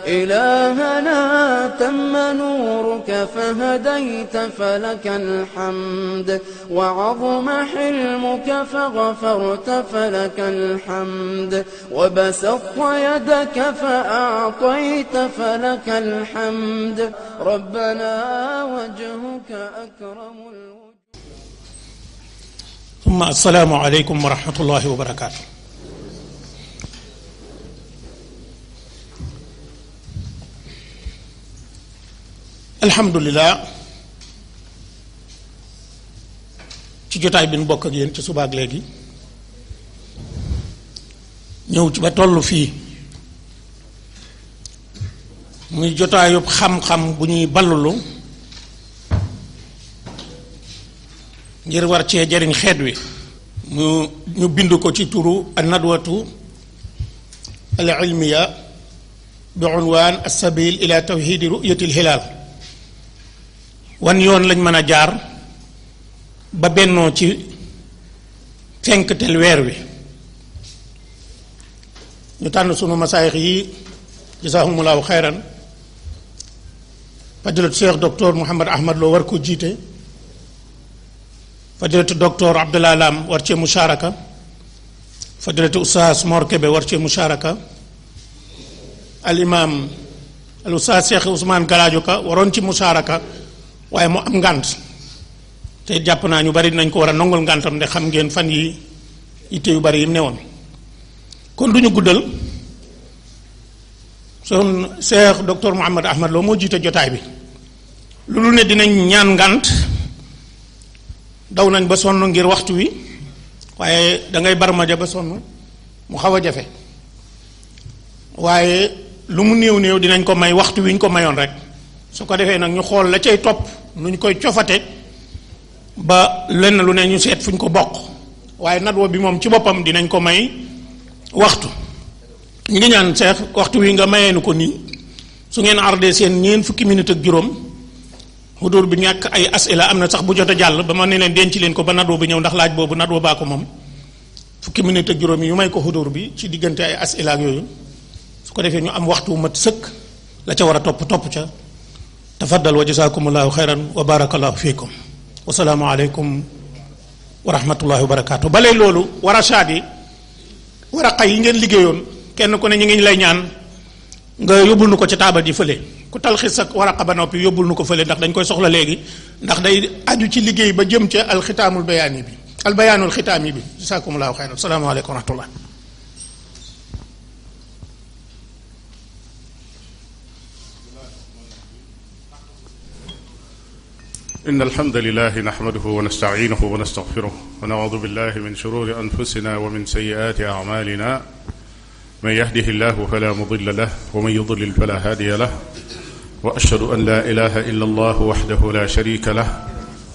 إلهنا تم نورك فهديت فلك الحمد وعظم حلمك فغفرت فلك الحمد وبسطت يدك فأعطيت فلك الحمد ربنا وجهك أكرم الوجه. ثم السلام عليكم ورحمة الله وبركاته. alhamdulillah ci jotaay bi ñu bokk ak yéen ci subaak léegi ñëw ci ba tollu fii muy jotaayub xam-xam bu ñuy ballulu ngir war cee jariñ xeet wi ñu bind ko ci turu an-nadwatu al-ilmiya bi unwaan as-sabil ila tawhidi ru'yati al-hilal wan yoon lañ mën a jaar ba bennoo ci fenktel weer wi ñu tànn sunu masaayix yi jazaahumullahu xayran fadilatu cheikh docteur Mouhammad Ahmad Lo war ko jiite fadilatu docteur Abdullah Lam war cee musharaka fadilatu oustaz Mor Kebe war cee musharaka al imam al oustaz cheikh Ousmane Galadio Ka waroon ci musharaka waaye mu am ngànt te jàpp naa ñu bari nañ ko war a nongul ngàntam de xam ngeen fan yi itte yu bari yi mu newoon kon duñu guddal son Cheikh docteur Mouhammad Ahmad Lo moo jiite jotaay bi loolu ne dinañ ñaan ngànt daw nañ ba sonn ngir waxtu wi waaye dangay barmaja ba sonn mu xaw a jafe waaye lu mu néew néew dinañ ko may waxtu wi ñu ko mayoon rek su ko defee nag ñu xool la cay topp nu ñu koy cofate ba lenn lu ne ñu seet fu ñu ko bokk waaye nadwa bi moom ci boppam dinañ ko may waxtu ñu ngi ñaan Seex waxtu wi nga mayee nu ko nii su ngeen ardee seen ñeen fukki minute ak juróom xudur bi ñàkk ay asila am na sax bu jot a jàll ba ma ne leen denc leen ko ba nadwa bi ñëw ndax laaj boobu nadwa baa ko moom fukki minute ak juróom yi ñu may ko xudur bi ci diggante ay asila ak yooyu su ko defee ñu am waxtu mat sëkk la ca war a topp ca tafaddal wa jazakumullahu xayran wa barakallahu fiikum wa salaamu aleykum wa rahmatullahi wa barakaatu. balee loolu warasaat yi waraqa yi ngeen liggéeyoon kenn ku ne ñu ngi lay ñaan nga yóbbul nu ko ci taabal ji fële ku talxis ak waraqa ba noppi yóbbul nu ko fële ndax dañ koy soxla léegi ndax day aju ci liggéey ba jëm ca alxitaamul bayaani bi albayaanul xitaami bi jazakumullahu xayran salaamu aleykum wa rahmatullah. إن الحمد لله نحمده ونستعينه ونستغفره ونعوذ بالله من شرور أنفسنا ومن سيئات أعمالنا من يهده الله فلا مضل له ومن يضلل فلا هادي له وأشهد أن لا إله إلا الله وحده لا شريك له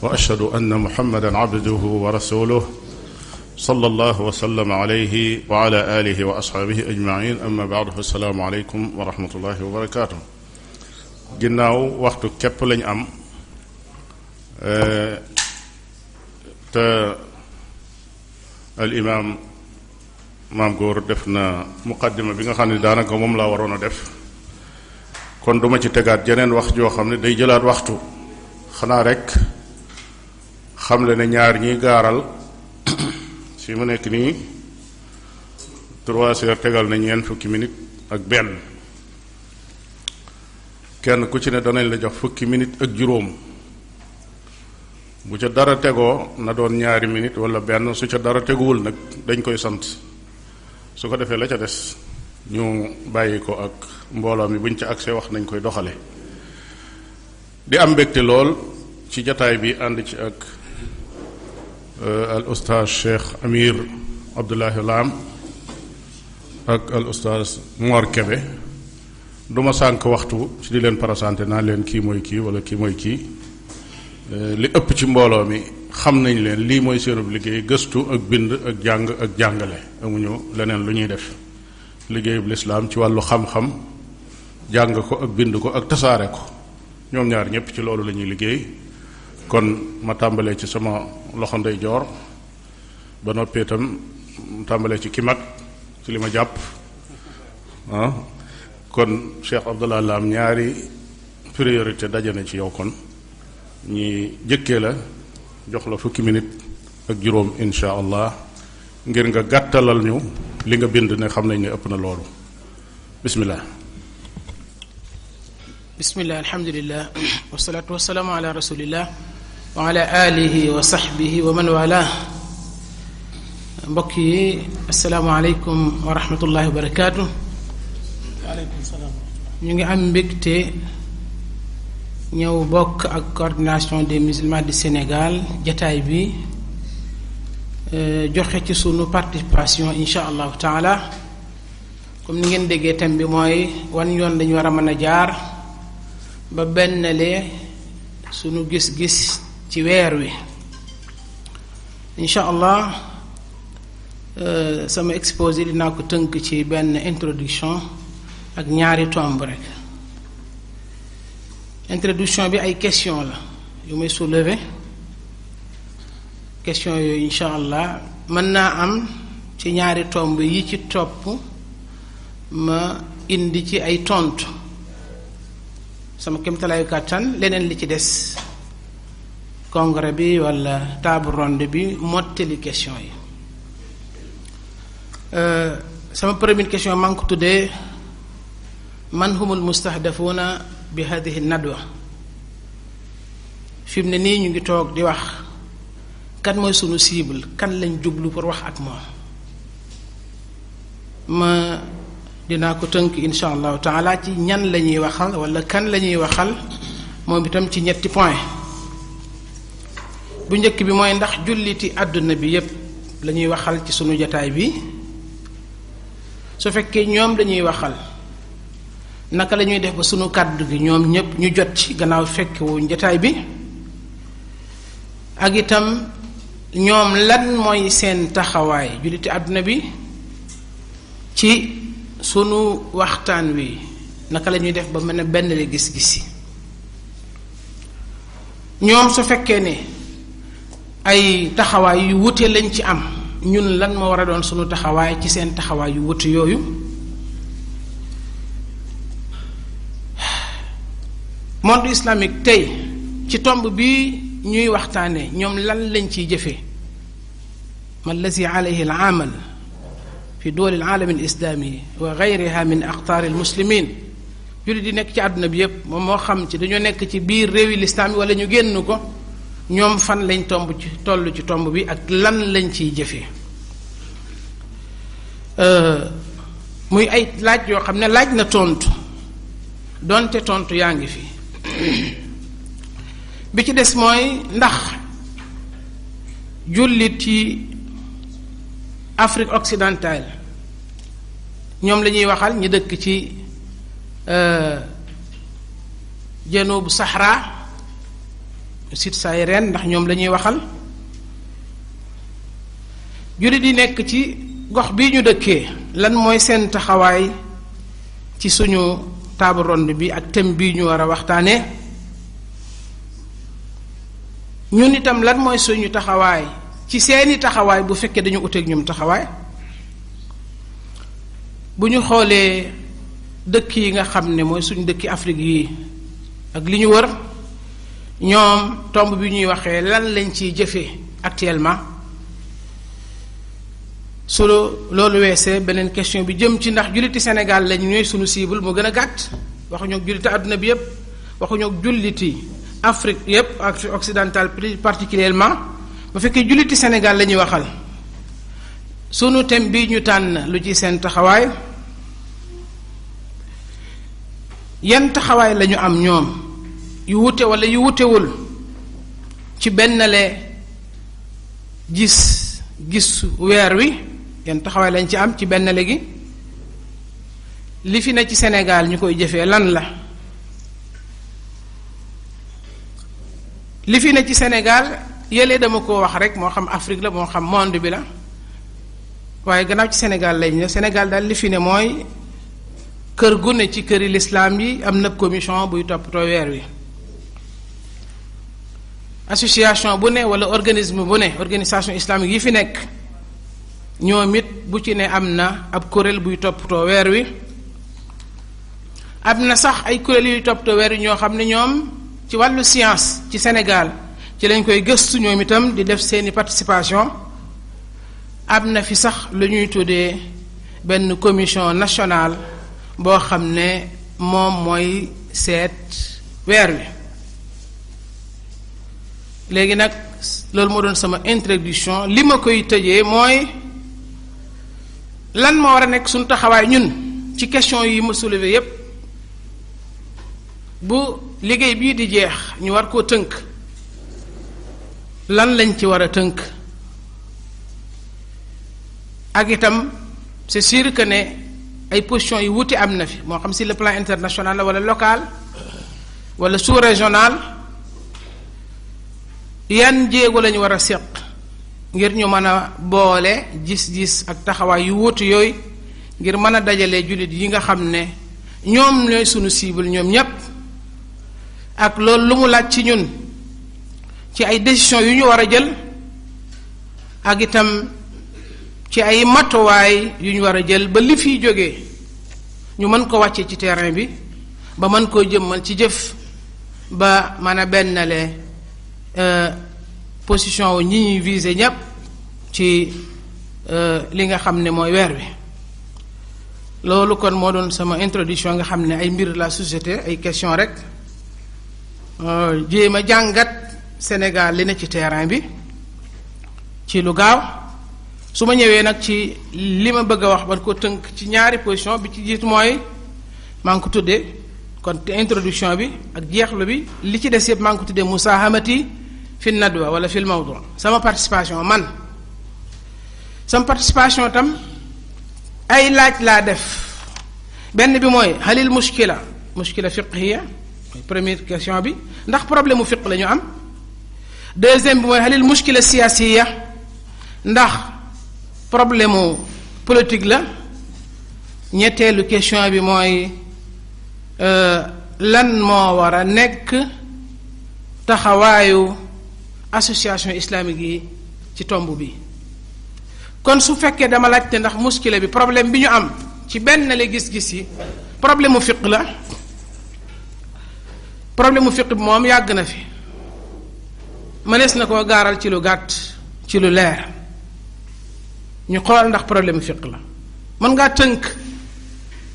وأشهد أن محمدا عبده ورسوله صلى الله وسلم عليه وعلى آله وأصحابه أجمعين أما بعد فالسلام عليكم ورحمة الله وبركاته ginnaaw waxtu képp lañ am te al imaam maam góor def na muqaddima bi nga xam ne daanaka moom laa waroon a def kon duma ci tegaat jeneen wax joo xam ne day jëlaat waxtu xanaa rek xam le ne ñaar ñiy gaaral fi mu nekk nii 3 heures tegal na ñeent fukki minute ak benn kenn ku ci ne danañ la jox fukki minute ak juróom bu ca dara tegoo na doon ñaari minute wala benn su ca dara teguwul nag dañ koy sant su ko defee la ca des ñu bàyyi ko ak mbooloo mi buñ ca agsee wax nañ koy doxale di am mbégte lool ci jataay bi ànd ci ak al ustaaz Cheikh Amir Abdullahi Lam ak al ustaaz Mor Kebe duma sànk waxtu ci di leen présenté naa leen kii mooy kii wala kii mooy kii li ëpp ci mbooloo mi xam nañ leen lii mooy seenub liggéey gëstu ak bind ak jàng ak jàngale amuñu leneen lu ñuy def liggéeyub lislaam ci wàllu xam-xam jàng ko ak bind ko ak tasaare ko ñoom ñaar ñëpp ci loolu la ñuy liggéey kon ma tàmbalee ci sama loxo ndeyjoor ba noppee itam tàmbalee ci ki mag ci li ma jàpp kon Cheikh Abdallah Lam ñaari priorité daje na ci yow kon ñi jëkkee la jox la fukki minute ak juróom insha allah ngir nga gàttalal ñu li nga bind ne xam nañ ne ëpp na loolu bismillah alhamdulillah wasalaatu wasalaamu ala rasulillah wa ala alihi wa sahbihi wa man wala mbokk yi asalaamaaleykum wa rahmatullahi wa barakaatu. waaleykum salaam. ñu ngi am mbégte ñëw bokk ak coordination des musulmans du Sénégal jataay bi joxe ci sunu participation insha allahu taala comme ni ngeen déggee thème bi mooy wan yoon lañu war a mën a jaar ba bennale sunu gis-gis ci weer wi insha allah sama exposé dinaa ko tënk ci benn introduction ak ñaari tomb rek. introduction bi ay question la yu may soulever question yooyu insha allah mën naa am ci ñaari tomb yi ci topp ma indi ci ay tontu sama kéemtalaayu kàttan leneen li ci des congrès bi walla table ronde bi mottali question yi. sama première question maa ngi ko tuddee man humul mustahdafuuna bi hadihi nadwa fi mu ne nii ñu ngi toog di wax kan mooy sunu cible kan lañ jublu pour wax ak moom ma dinaa ko tënk insha allahu taala ci ñan la ñuy waxal wala kan la ñuy waxal moom itam ci ñetti point bu njëkk bi mooy ndax julliti àdduna bi yépp la ñuy waxal ci sunu jataay bi su fekkee ñoom dañuy waxal naka la ñuy def ba sunu kàddu gi ñoom ñépp ñu jot ci gannaaw fekkewu njataay bi ak itam ñoom lan mooy seen taxawaay julliti àdduna bi ci sunu waxtaan wi naka la ñuy def ba mën a benn la gis-gis yi ñoom su fekkee ne ay taxawaay yu wute lañ ci am ñun lan moo war a doon sunu taxawaay ci seen taxawaay yu wute yooyu monde islamique tey ci tomb bi ñuy waxtaane ñoom lan lañ ciy jëfee ma allazi alayhi al amal fi duwal al aalam al islami wa gayriha min aqtaar al muslimin jullit di nekk ci àdduna bi yépp moom moo xam ci dañoo nekk ci biir réewi lislaam yi wala ñu génn ko ñoom fan lañ toll ci tomb bi ak lan lañ ciy jëfee muy ay laaj yoo xam ne laaj na tontu donte tontu yaa ngi fi bi ci des mooy ndax jullit yi Afrique occidentale ñoom la ñuy waxal ñi dëkk ci janubu Sahara site saharienne ndax ñoom la ñuy waxal jullit yi nekk ci gox bii ñu dëkkee lan mooy seen taxawaay ci suñu table ronde bi ak thème bii ñu war a waxtaanee ñun itam lan mooy suñu taxawaay ci seeni taxawaay bu fekkee dañu uteeg ñoom taxawaay bu ñu xoolee dëkk yi nga xam ne mooy suñu dëkki Afrique yi ak li ñu wër ñoom tomb bi ñuy waxee lan lañ ciy jëfee actuellement su loolu weesee beneen question bi jëm ci ndax julliti Sénégal lañ ñooy suñu cible moo gën a gàtt waxuñu ak julliti àdduna bi yépp waxuñu ak julliti Afrique yépp Afrique occidentale plus particulièrement bu fekkee julliti Sénégal la ñuy waxal sunu thème bii ñu tànn lu ci seen taxawaay yan taxawaay lañu am ñoom yu wute wala yu wutewul ci bennale gis weer wi yan taxawaay lañ ci am ci bennale gi li fi ne ci Sénégal ñu koy jëfee lan la li fi ne ci Sénégal yële dama ko wax rek moo xam Afrique la moo xam monde bi la waaye gannaaw ci Sénégal lañ ne Sénégal daal li fi ne mooy kër gu ne ci këri lislaam yi am na commission buy toppatoo weer wi association bu ne wala organisme bu ne organisation islamique yi fi nekk ñoom it bu ci ne am na ab kuréel buy toppatoo weer wi am na sax ay kuréel yuy toppatoo weer wi ñoo xam ne ñoom ci wàllu science ci Sénégal ci lañ koy gëstu ñoom itam di def seeni participation. am na fi sax lu ñuy tuddee benn commission nationale boo xam ne moom mooy seet weer wi. léegi nag loolu moo doon sama introduction li ma koy tëjee mooy lan moo war a nekk suñu taxawaay ñun ci question yi ma soulevé yépp bu liggéey bii di jeex ñu war koo tënk lan lañ ci war a tënk ak itam c'est sûr que ne ay positions yu wuute am na fi moo xam si le plan international la wala local wala sous-régional yan jéego lañu war a seq ngir ñu mën a boole gis-gis ak taxawaay yu wuute yooyu ngir mën a dajale jullit yi nga xam ne ñoom ñooy sunu cible ñoom ñépp ak loolu lu mu laaj ci ñun ci ay décisions yu ñu war a jël ak itam ci ay matuwaay yu ñu war a jël ba li fiy jógee ñu mën ko wàcce ci terrain bi ba mën koo jëmmal ci jëf ba mën a bennale position wu ñi ñuy viser ñépp ci li nga xam ne mooy weer wi. loolu kon moo doon sama introduction nga xam ne ay mbir la société ay question rek jéem a jàngat Sénégal li ne ci terrain bi ci lu gaaw su ma ñëwee nag ci li ma bëgg a wax ban ko tënk ci ñaari position bi ci jiit mooy maa ngi ko tuddee kon introduction bi ak jeexlu bi li ci des yëpp maa ngi ko tuddee musahamati fi nadwa wala fil mawdu sama participation tam ay laaj laa def benn bi mooy halil mushkila fiqhiya mooy première question bi ndax problème mu fiq la ñu am. deuxième bi mooy halil mushkila siyasiya ndax problème mu politique la. ñetteelu question bi mooy lan moo war a nekk taxawaayu association islamique yi ci tomb bi. kon su fekkee dama laajte ndax muskila bi problème bi ñu am ci benn la gis-gis yi problème mu fiq la problème mu fiq bi moom yàgg na fi mënees na koo gaaral ci lu gàtt ci lu leer ñu xool ndax problème mu fiq la mën ngaa tënk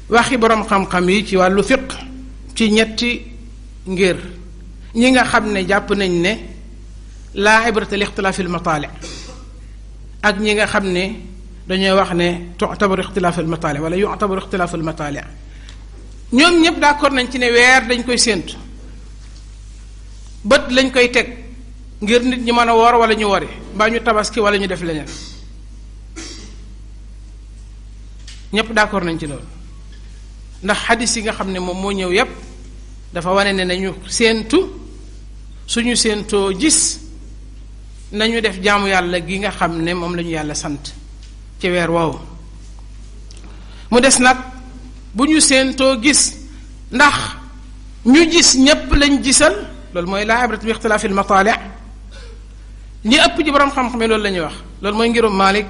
waxi boroom xam-xam yi ci wàllu fiq ci ñetti ngir ñi nga xam ne jàpp nañ ne laa ibrata li ixtilaafil mataali ak ñi nga xam ne dañoo wax ne tu'tabaru ixtilaaful mataali wala yu'tabaru ixtilaaful mataali ñoom ñëpp d'accord nañ ci ne weer dañ koy séentu bët lañ koy teg ngir nit ñi mën a woor wala ñu wori mbaa ñu tabaski wala ñu def leneen ñëpp d'accord nañ ci loolu ndax xadis yi nga xam ne moom moo ñëw yépp dafa wane ne nañu séentu suñu séentoo gis nañu def jaamu yàlla gi nga xam ne moom la ñu yàlla sant ci weer woowu mu des nag bu ñu séentoo gis ndax ñu gis ñépp lañ gisal loolu mooy laa ibrat bi ixtilaafil mataali ñi ëpp ci borom xam-xam yi loolu la ñuy wax loolu mooy ngirum Malik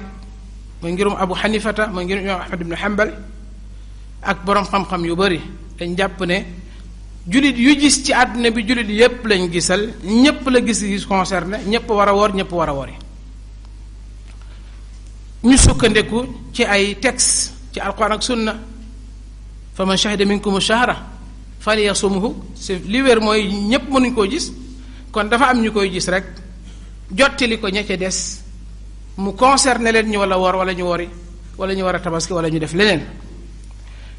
mooy ngirum Abu Hanifata mooy ngirum imam Ahmad ibn Hanbal ak borom xam-xam yu bari dañ jàpp ne jullit yu gis ci àdduna bi jullit yépp lañ gisal ñépp la gis concerné ñépp war a woor ñépp war a wori ñu sukkandiku ci ay texte ci alquran ak sunna fa man shahida minkum shahra falyasumhu li wér mooy ñépp mënuñ koo gis kon dafa am ñu koy gis rek jottali ko ña ca des mu concerné leen ñu wala woor wala ñu wori wala ñu war a tabaski wala ñu def leneen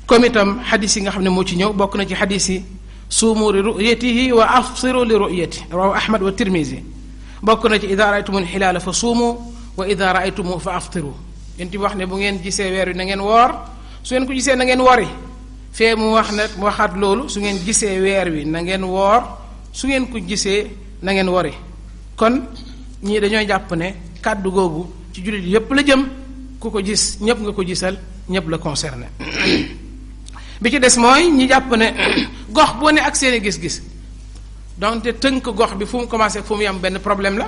comme itam xadis yi nga xam ne moo ci ñëw bokk na ci xadis yi suumu li ru'yatihi wa afsiru li ru'yati rawahu ahmad wa tirmisi bokk na ci ida raaytumu xilaala fa suumu wa ida raaytumu fa aftiru yéen wax ne bu ngeen gisee weer wi na ngeen woor su ngeen ko gisee na ngeen wori fee mu wax ne waxaat loolu su ngeen gisee weer wi na ngeen woor su ngeen ko gisee na ngeen wori kon ñii dañoo jàpp ne kàddu googu ci jullit yépp la jëm ku ko gis ñépp nga ko gisal ñépp la concerné bi ci des mooy ñi jàpp ne gox boo ne ak seeni gis-gis donc te tënk gox bi fu mu commencé fu mu yam benn problème la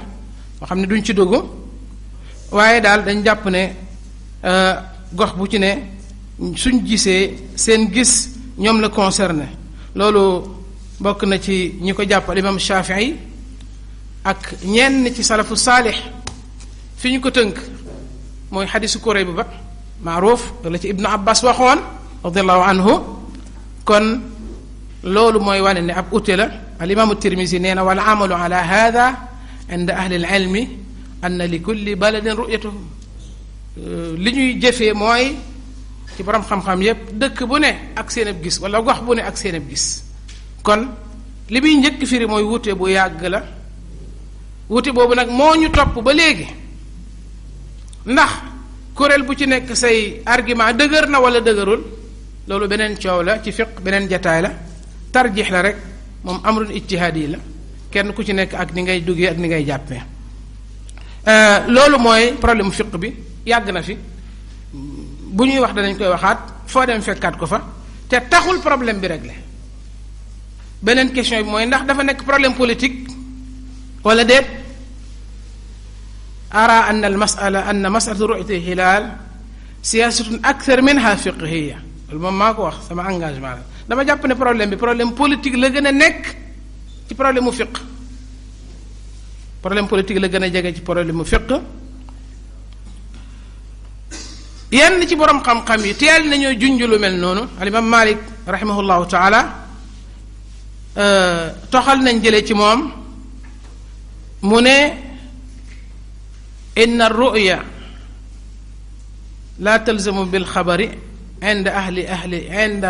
moo xam ne duñ ci dugg waaye daal dañ jàpp ne gox bu ci ne suñ gisee seen gis ñoom la concerné loolu bokk na ci ñi ko jàpp al imam Shafii ak ñenn ci salafu saalix fi ñu ko tënk mooy xadisu Kurayb ba maaruuf la ci Ibnu Abbas waxoon radiallahu anhu kon loolu mooy wane ne ab ute la al imaamu Tirmisi nee na wal amalu ala hada inda ahli al ilmi anna li kulli baladin ru'yatuhum li ñuy jëfee mooy ci borom xam-xam yépp dëkk bu ne ak seen ab gis wala gox bu ne ak seen ab gis kon li muy njëkk firi mooy wute bu yàgg la wute boobu nag moo ñu topp ba léegi ndax kuréel bu ci nekk say argument dëgër na wala dëgërul loolu beneen coow la ci fiq beneen jataay la tarjix la rek moom amrun ijtihaadi la kenn ku ci nekk ak ni ngay duggee ak ni ngay jàppee loolu mooy problème fiq bi yàgg na fi bu ñuy wax danañ koy waxaat foo dem fekkaat ko fa te taxul problème bi réglé beneen question bi mooy ndax dafa nekk problème politique wala déet ara anna al masala anna masalatu ru'yati hilal siyasatun akthar minha fiqhiya loolu moom maa ko wax sama engagement la dama jàpp ne problème bi problème politique la gën a nekk ci problème mu fiq problème politique la gën a jege ci problème mu fiq yenn ci borom xam-xam yi teel nañoo junj lu mel noonu al imam Malik rahimahullahu taala toxal nañ jële ci moom mu ne inna ar-ru'ya la talzamu bil xabari inda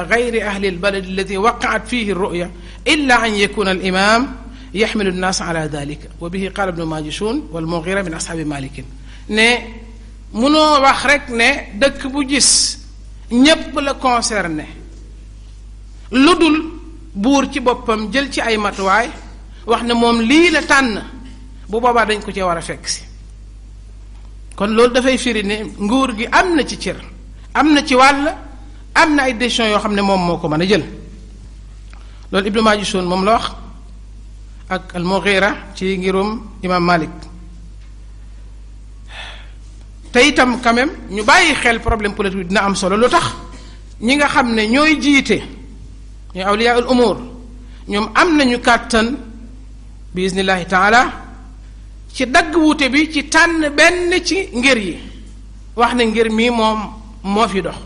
gayri ahli al-balad allati waqa'at fihi ar-ru'ya illa an yakuna al-imam yaxmilu an-nas ala dhalika wa bihi qala ibnu Majishun wal Mughira min ashaabi Malik ne munoo wax rek ne dëkk bu gis ñépp la concerné lu dul buur ci boppam jël ci ay matuwaay wax ne moom lii la tànn bu boobaa dañ ko ci war a fekk si kon loolu dafay firi ne nguur gi am na ci cër am na ci wàll am na ay décisions yoo xam ne moom moo ko mën a jël loolu Ibnu Majishun moom la wax ak al Mughira ci ngirum imam Malik te itam quand même ñu bàyyi xel problème politique dina am solo lu tax ñi nga xam ne ñooy jiite ñooy awliya al umur ñoom am nañu kàttan bi iznillahi taala ci dagg wuute bi ci tànn benn ci ngir yi wax ne ngir mii moom moo fi dox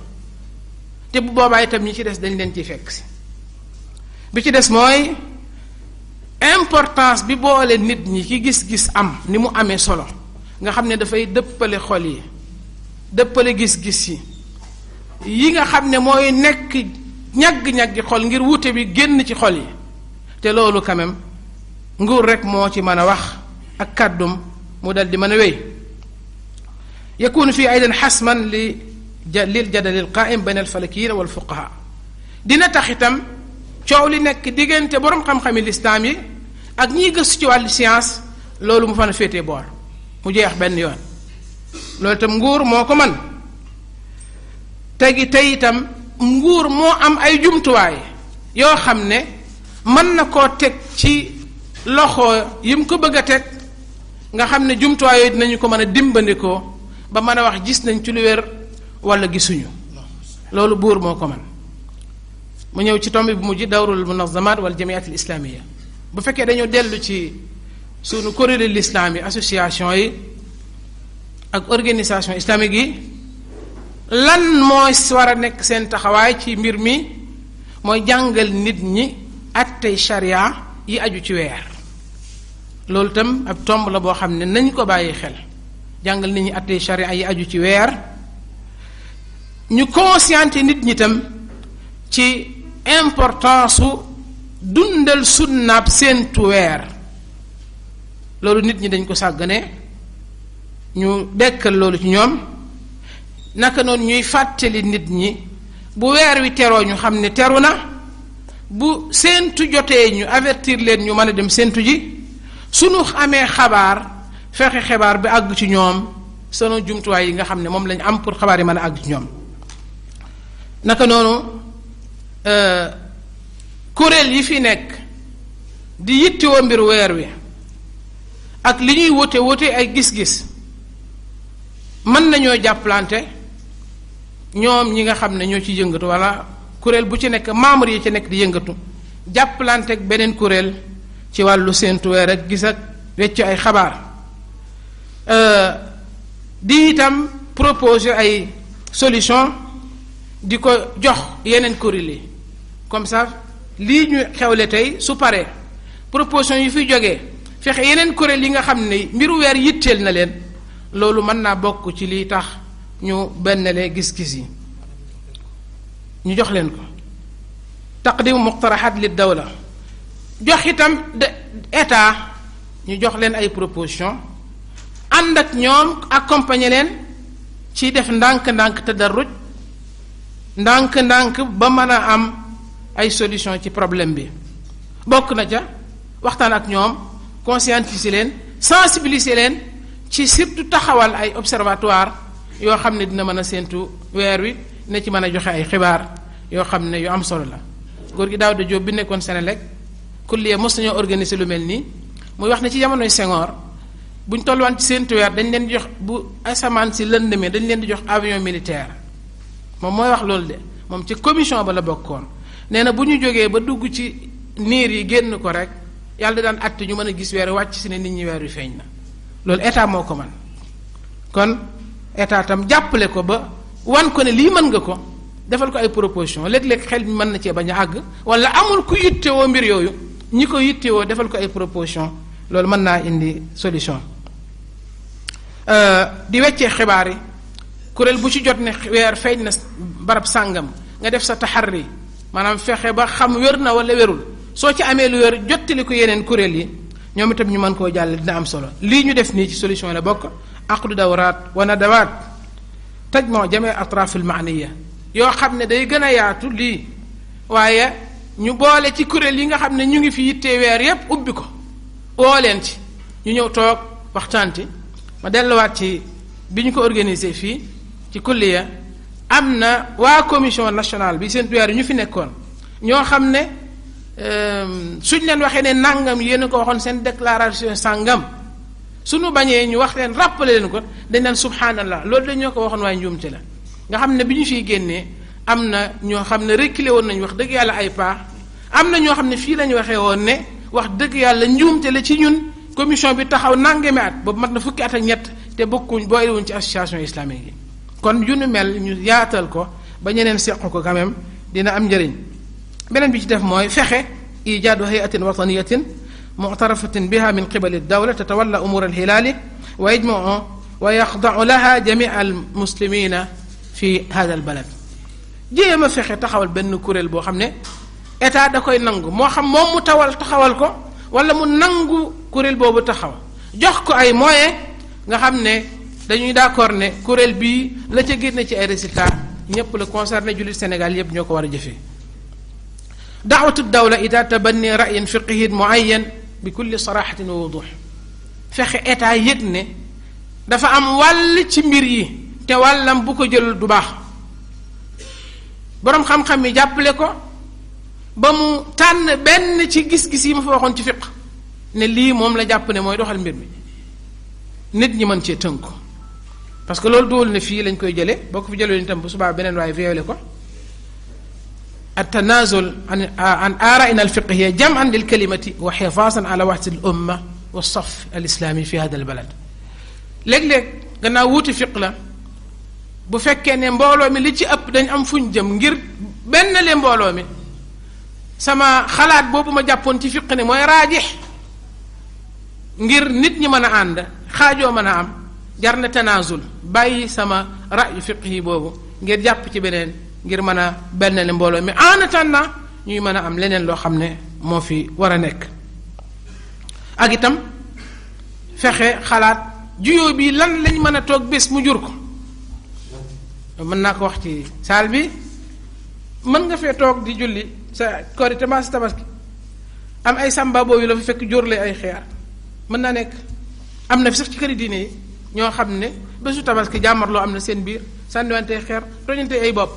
te bu boobaa itam ñi ci des dañ leen ciy fekk si bi ci des mooy importance bi boole nit ñi ki gis-gis am ni mu amee solo nga xam ne dafay dëppale xol yi dëppale gis-gis yi nga xam ne mooy nekk ñagg-ñaggi xol ngir wuute bi génn ci xol yi te loolu quand même nguur rek moo ci mën a wax ak kàddum mu dal di mën a wéy yakunu fii aydan xasman lil jadali al qaim bayna al falakiyin wal fuqaha dina tax itam coow li nekk diggante borom xam-xami lislaam yi ak ñiy gëstu ci wàllu science loolu mu fan a féetee boor mu jeex benn yoon loolu itam nguur moo ko man tey itam nguur moo am ay jumtuwaay yoo xam ne mën na koo teg ci loxo yi mu ko bëgg a teg nga xam ne jumtuwaay yooyu dinañu ko mën a dimbandikoo ba mën a wax gis nañ ci lu wér wala gisuñu loolu buur moo ko man mu ñëw ci tomb bu mujj dawrul munazamat wal jamiat al islamia bu fekkee dañoo dellu ci sunu kuréelu l'islam yi association yi ak organisation islamique yi lan mooy war a nekk seen taxawaay ci mbir mi mooy jàngal nit ñi attey sharia yi aju ci weer loolu itam ab tomb la boo xam ne nañ ko bàyyi xel jàngal nit ñi attey sharia yi aju ci weer ñu consciente nit ñi itam ci importance su dundal sunnaab seentu weer loolu nit ñi dañ ko sàggane ñu dekkal loolu ci ñoom naka noonu ñuy fàttali nit ñi bu weer wi teroo ñu xam ne teru na bu séentu jotee ñu avertir leen ñu mën a dem séentu ji sunu amee xabaar fexe xabaar bi àgg ci ñoom sunu jumtuwaay yi nga xam ne moom lañ am pour xabaar yi mën a àgg ci ñoom naka noonu kuréel yi fi nekk di yittewoo mbir weer wi ak li ñuy wote ay gis-gis mën nañoo jàppalante ñoom ñi nga xam ne ñoo ci yëngatu wala kuréel bu ci nekk membre yi ci nekk di yëngatu jàppalante ak beneen kuréel ci wàllu séentu weer ak gis ak weccu ay xabaar di itam proposer ay solution di ko jox yeneen kuréel yi comme ça lii ñu xewle tey su paree proposition yu fi jógee fexe yeneen kuréel yi nga xam ne mbiru weer yitteel na leen loolu mën naa bokk ci lii tax ñu bennale gis-gis yi ñu jox leen ko taqdimu muqtaraxaat li dawla jox itam de état ñu jox leen ay proposition ànd ak ñoom accompagner leen ci def ndànk-ndànk tadarruj ndànk-ndànk ba mën a am ay solution ci problème bi bokk na ca waxtaan ak ñoom conscientiser leen sensibiliser leen ci surtout taxawal ay observatoire yoo xam ne dina mën a séentu weer wi dina ci mën a joxe ay xibaar yoo xam ne yu am solo la góor gi Daouda Diop bi nekkoon Senelec kulliya mos nañoo organiser lu mel nii muy wax ne ci jamonoy Senghor bu ñu tolluwaan ci séentu weer dañ leen di jox bu asamaan si lëndëmee dañ leen di jox avion militaire moom mooy wax loolu de moom ci commission ba la bokkoon nee na bu ñu jógee ba dugg ci niir yi génn ko rek yàlla daan att ñu mën a gis weer wàcc si ne nit ñi weer wi feeñ na loolu état moo ko man kon état tam jàppale ko ba wan ko ne lii mën nga ko defal ko ay proposition léeg-léeg xel mi mën na cee bañ a àgg wala amul ku yittewoo mbir yooyu ñi ko yittewoo defal ko ay proposition loolu mën naa indi solution di weccee xibaar yi kuréel bu ci jot ne weer feeñ na barab sàngam nga def sa taxarri maanaam fexe ba xam wér na wala wérul soo ci amee lu wér jottali ko yeneen kuréel yi ñoom itam ñu mën koo jàll dina am solo lii ñu def nii ci solution la bokk aqdu dawraat wa nadawaat tajma jami atraf al maaniya yoo xam ne day gën a yaatu lii waaye ñu boole ci kuréel yi nga xam ne ñu ngi fi yittee weer yépp ubbi ko woo leen ci ñu ñëw toog waxtaanti ma delluwaat ci bi ñu ko organisé fii ci kulliya am na waa commission nationale bi seen weer yi ñu fi nekkoon ñoo xam ne suñ leen waxee ne nangam yéen a ko waxoon seen déclaration sàngam suñu bañee ñu wax leen rappeler leen ko dañ naan subhanallah loolu dañ ñoo ko waxoon waaye njuumte la nga xam ne bi ñu fiy génnee am na ñoo xam ne reculé woon nañu wax dëgg yàlla ay pas am na ñoo xam ne fii lañu waxee woon ne wax dëgg yàlla njuumte la ci ñun commission bi taxaw nangami at boobu mat na fukki at ak ñett te bokkuñ boolewuñ ci association islamique yi kon yu nu mel ñu yaatal ko ba ñeneen seq ko quand même dina am njëriñ beneen bi ci def mooy fexe ijaadu hayatin wataniyatin muctarafatin biha min qibali dawla tatawalla umur alhilaali wa yajmau wa yaxdau laha jamia almuslimina fi hada albalad jéem a fexe taxawal benn kuréel boo xam ne état da koy nangu moo xam moom mu taxawal ko wala mu nangu kuréel boobu taxaw jox ko ay moyens nga xam ne dañuy d'accord ne kuréel bii la ca génne ci ay résultats ñépp la concerné jullit Sénégal yépp ñoo ko war a jëfee daawatu dawla ida tabanni ra'yin fiqhiyin muayyan bi kulli saraxatin wa wuduux fexe état yëg ne dafa am wàll ci mbir yi te wàllam bu ko jël du baax boroom xam-xam yi jàppale ko ba mu tànn benn ci gis-gis yi ma fa waxoon ci fiq ne lii moom la jàpp ne mooy doxal mbir mi nit ñi mën cee tënku parce que loolu duwul ne fii lañ koy jële boo ko fi jëlee itam bu subaa beneen waaye violé ko التنازل عن آرائنا الفقهية جمعا للكلمة وحفاظا على وحدة الأمة والصف الإسلامي في هذا البلد léeg-léeg gannaaw wuuti fiq la bu fekkee ne mbooloo mi li ci ëpp dañ am fuñ jëm ngir benn le mbooloo mi sama xalaat boobu ma jàppoon ci fiq ne mooy raajix ngir nit ñi mën a ànd xaajoo mën a am jar na tanazul bàyyi sama ra'yu fiq yi boobu ngir jàpp ci beneen ngir mën a benn le mbooloo mi en attendant ñuy mën a am leneen loo xam ne moo fi war a nekk ak itam fexe xalaat juyoo bi lan lañ mën a toog bés mu jur ko mën naa ko wax ci saal bi mën nga fee toog di julli sa korite mbaa sa tabaski am ay samba boobu la fa fekk jóor lay ay xeer mën naa nekk am na fi sax ci këri diine yi ñoo xam ne bésu tabaski jàmmarloo am na seen biir sànniwante xeer toñante ay bopp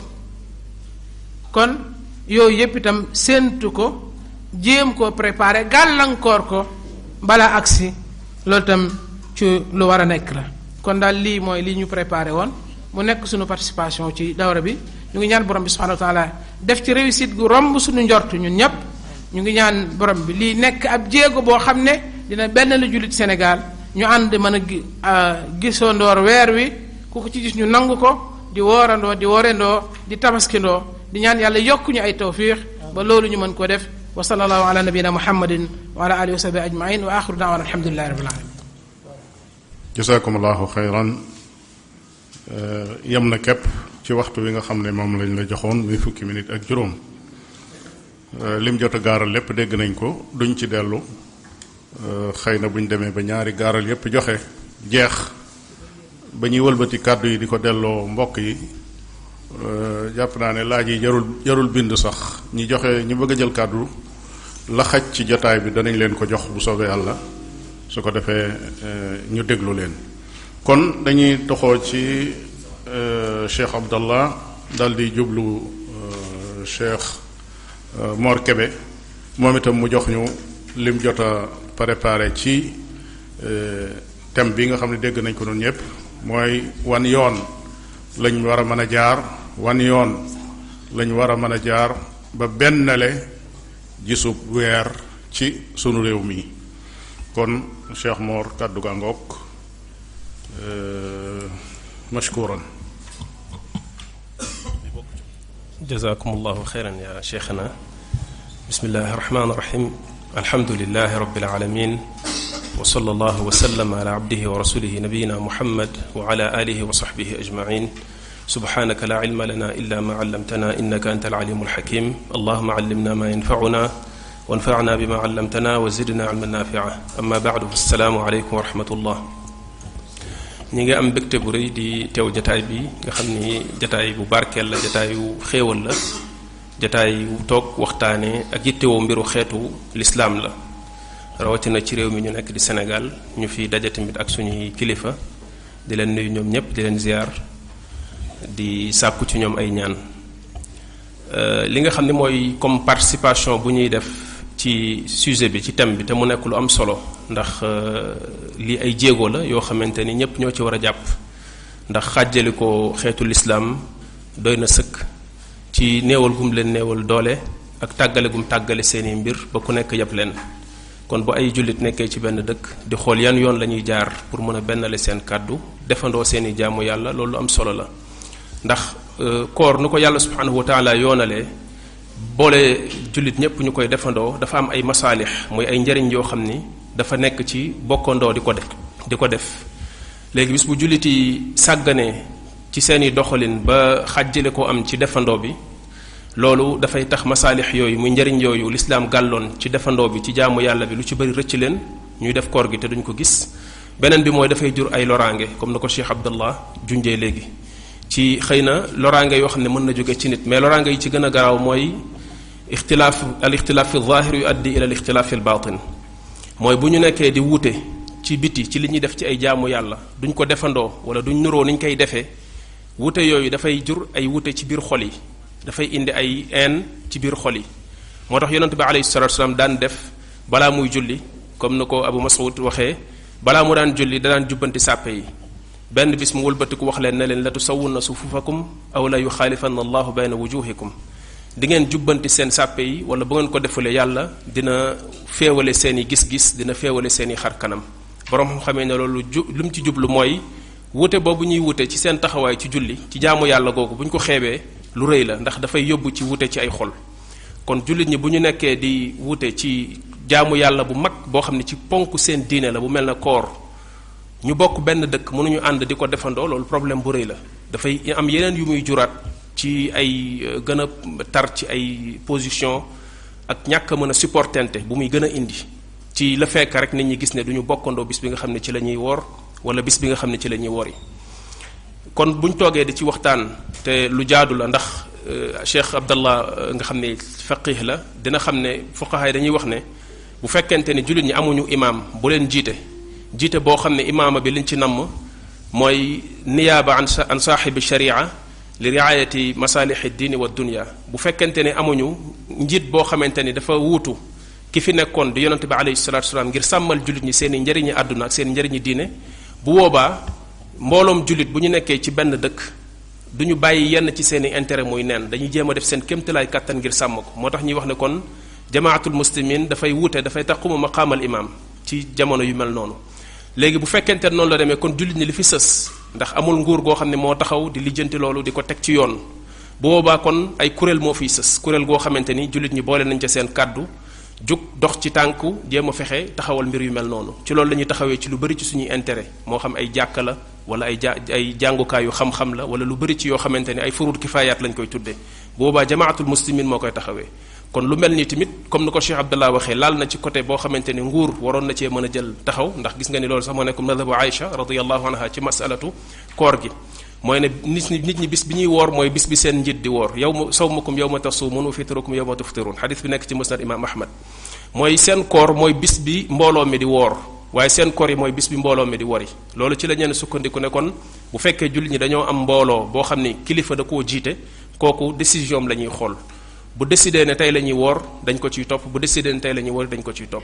kon yooyu yépp itam séentu ko jéem koo préparer gàllankoor ko balaa agsi loolu itam ci lu war a nekk la kon daal lii mooy lii ñu préparé woon mu nekk suñu participation ci dawra bi ñu ngi ñaan borom bi subhanahu wa taala def ci réussite gu romb suñu njort ñun ñëpp. ñu ngi ñaan borom bi lii nekk ab jéego boo xam ne dina benn la jullit Sénégal ñu ànd mën a gisandoor weer wi ku ko ci gis ñu nangu ko di woorandoo di woorendoo di tabaskindoo di ñaan yàlla yokk ñu ay tawfiix ba loolu ñu mën ko def wa sallallahu ala nabiyina muhammadin wa ala alihi wa sahbihi ajmain wa axiru daawana alhamdulillahi rabbil alamin jazakumullahu xayran yem na képp ci waxtu wi nga xam ne moom lañ la joxoon muy fukki minute ak juróom lim jot a gaaral lépp dégg nañ ko duñ ci dellu xëy na buñ demee ba ñaari gaaral yépp joxe jeex ba ñuy wëlbati kàddu yi di ko delloo mbokk yi jàpp naa ne laaj yi jarul bind sax ñi joxe ñi bëgg a jël kàddu la xaj ci jotaay bi danañ leen ko jox bu soobee yàlla su ko defee ñu déglu leen kon dañuy toxoo ci Cheikh Abdallah dal di jublu Cheikh Mor Kébé moom itam mu jox ñu lim jot a préparé ci thème bi nga xam ne dégg nañ ko noonu ñëpp mooy wan yoon lañ war a mën a jaar wan yoon lañ war a mën a jaar ba bennale gisub weer ci sunu réew mi kon Cheikh Mor kàddu gaa ngoog mashkuran jazakumullahu xeyran ya cheikhana bismillahi irrahmani irrahim alhamdulilahi rabbil alamin wa sallallahu wa sallam ala abdihi wa rasulihi nabiyina muhammad wa ala alihi wa sahbihi ajmain subhanaka la ilma lana illa ma allamtana innaka anta alalimu alhakim allahuma allimna ma yanfauna wanfana bima allamtana wa zidna ilman nafia amma baadu assalaamu aleykum wa rahmatullah ñi ngi am mbégte bu rëy di teew jataay bi nga xam ni jataay bu barkeel la jataayu xéewal la jataayu toog waxtaane ak yittewoo mbiru xeetu lislaam la rawatina ci réew mi ñu nekk di Sénégal ñu fi daje tamit ak suñuy kilifa di leen nuyu ñoom ñëpp di leen ziar di sàkku ci ñoom ay ñaan li nga xam ne mooy comme participation bu ñuy def ci sujet bi ci thème bi te mu nekk lu am solo ndax lii ay jéego la yoo xamante ni ñëpp ñoo ci war a jàpp ndax xàjjali ko xeetu lislaam doy na sëkk ci néewal gum leen néewal doole ak tàggale gum tàggale seeni mbir ba ku nekk yëpp leen kon bu ay jullit nekkee ci benn dëkk di xool yan yoon la ñuy jaar pour mën a bennale seen kàddu defandoo seeni jaamu yàlla loolu am solo la ndax koor nu ko yàlla subhanahu wa taala yoonalee boole jullit ñëpp ñu koy defandoo dafa am ay masaalix muy ay njariñ yoo xam ni dafa nekk ci bokkandoo di ko def léegi bis bu jullit yi sàgganee ci seeni doxalin ba xàjjale ko am ci defandoo bi loolu dafay tax masaalix yooyu muy njariñ yooyu lislaam gàlloon ci defandoo bi ci jaamu yàlla bi lu ci bëri rëcc leen ñuy def koor gi te duñ ko gis beneen bi mooy dafay jur ay loraange comme na ko Cheikh Abdallah junjee léegi ci xëy na loraange yoo xam ne mën na jóge ci nit mais loraange yi ci gën a garaaw mooy al ixtilaaf fi zaahir yu addi ila al ixtilaaf fi al baatin mooy bu ñu nekkee di wuute ci biti ci li ñuy def ci ay jaamu yàlla duñ ko defandoo wala duñ nuroo niñ koy defee wuute yooyu dafay jur ay wuute ci biir xol yi dafay indi ay haine ci biir xol yi moo tax yonent bi alayhi salatu wasalaam daan def balaa muy julli comme na ko Abu Mas'ud waxee balaa mu daan julli da daan jubbanti sàppe yi benn bis mu wëlbatiku wax leen ne leen la tusawwunna sufufakum aw la yuxaalifanna allahu bayna wujuhikum di ngeen jubbanti seen sàppe yi wala bu ngeen ko defulee yàlla dina féewale seen i gis-gis dina féewale seen i xar kanam borom xam xamee ne loolu lu mu ci jublu mooy wute boobu ñuy wute ci seen taxawaay ci julli ci jaamu yàlla googu bu ñu ko xeebee lu rëy la ndax dafay yóbbu ci wute ci ay xol kon jullit ñi bu ñu nekkee di wute ci jaamu yàlla bu mag boo xam ne ci ponk seen diine la bu mel na koor ñu bokk benn dëkk mënuñu ànd di ko defandoo loolu problème bu rëy la dafay am yeneen yu muy juraat ci ay gën a tar ci ay position ak ñàkk a mën a supportante bu muy gën a indi ci la fekk rek nit ñi gis ne duñu bokkandoo bis bi nga xam ne ci la ñuy woor wala bis bi nga xam ne ci la ñuy wori kon buñ toogee di ci waxtaan te lu jaadu la ndax Cheikh Abdallah nga xam ne faqih la dina xam ne fuqaha yi dañuy wax ne bu fekkente ne jullit ñi amuñu imaam bu leen jiite boo xam ne imaama bi liñ ci namm mooy niyaaba an saaxibi sharia li riayati masalixi diini wa dunia bu fekkente ne amuñu njiit boo xamante ni dafa wuutu ki fi nekkoon di yonente bi alayhi salatu wasalaam ngir sàmmal jullit ñi seen i njëriñi àdduna ak seen i njëriñi diine bu boobaa mbooloom jullit bu ñu nekkee ci benn dëkk du ñu bàyyi yenn ci seeni intérêt muy neen dañuy jéem a def seen kéemtalaay kàttan ngir sàmm ko moo tax ñuy wax ne kon jamaatul muslimin dafay wute dafay taxuma maqaamal imaam ci jamono yu mel noonu léegi bu fekkente ne noonu la demee kon jullit ñi li fi sës ndax amul nguur goo xam ne moo taxaw di lijjanti loolu di ko teg ci yoon bu boobaa kon ay kuréel moo fiy sës kuréel goo xamante ni jullit ñi boole nañ ca seen kàddu jug dox ci tànku jéem a fexe taxawal mbir yu mel noonu ci loolu la ñuy taxawee ci lu bari ci suñuy intérêt moo xam ay jàkka la wala ay jàngukaayu xam-xam la wala lu bari ci yoo xamante ni ay furud kifayaat lañ koy tuddee boobaa jamaatul muslimin moo koy taxawee kon lu mel ni tamit comme ni ko Cheikh Abdallah waxee laal na ci côté boo xamante ni nguur waroon na cee mën a jël taxaw ndax gis nga ni loolu sax moo nekk madhabu Aïcha radiyallahu anha ci masalatu koor gi mooy ne nit ñi bis bi ñuy woor mooy bis bi seen njiit di woor yawma sawmukum yawma tasumun wa fitrukum yawma tuftirun xadis bi nekk ci musnad imam ahmad mooy seen koor mooy bis bi mbooloo mi di woor waaye seen koor yi mooy bis bi mbooloo mi di wori loolu ci la ñeen sukkandiku ne kon bu fekkee jullit ñi dañoo am mbooloo boo xam ni kilifa da koo jiite kooku décision am la ñuy xool bu décidé ne tey la ñuy woor dañ ko ciy topp bu décidé ne tey la ñuy woor dañ ko ciy topp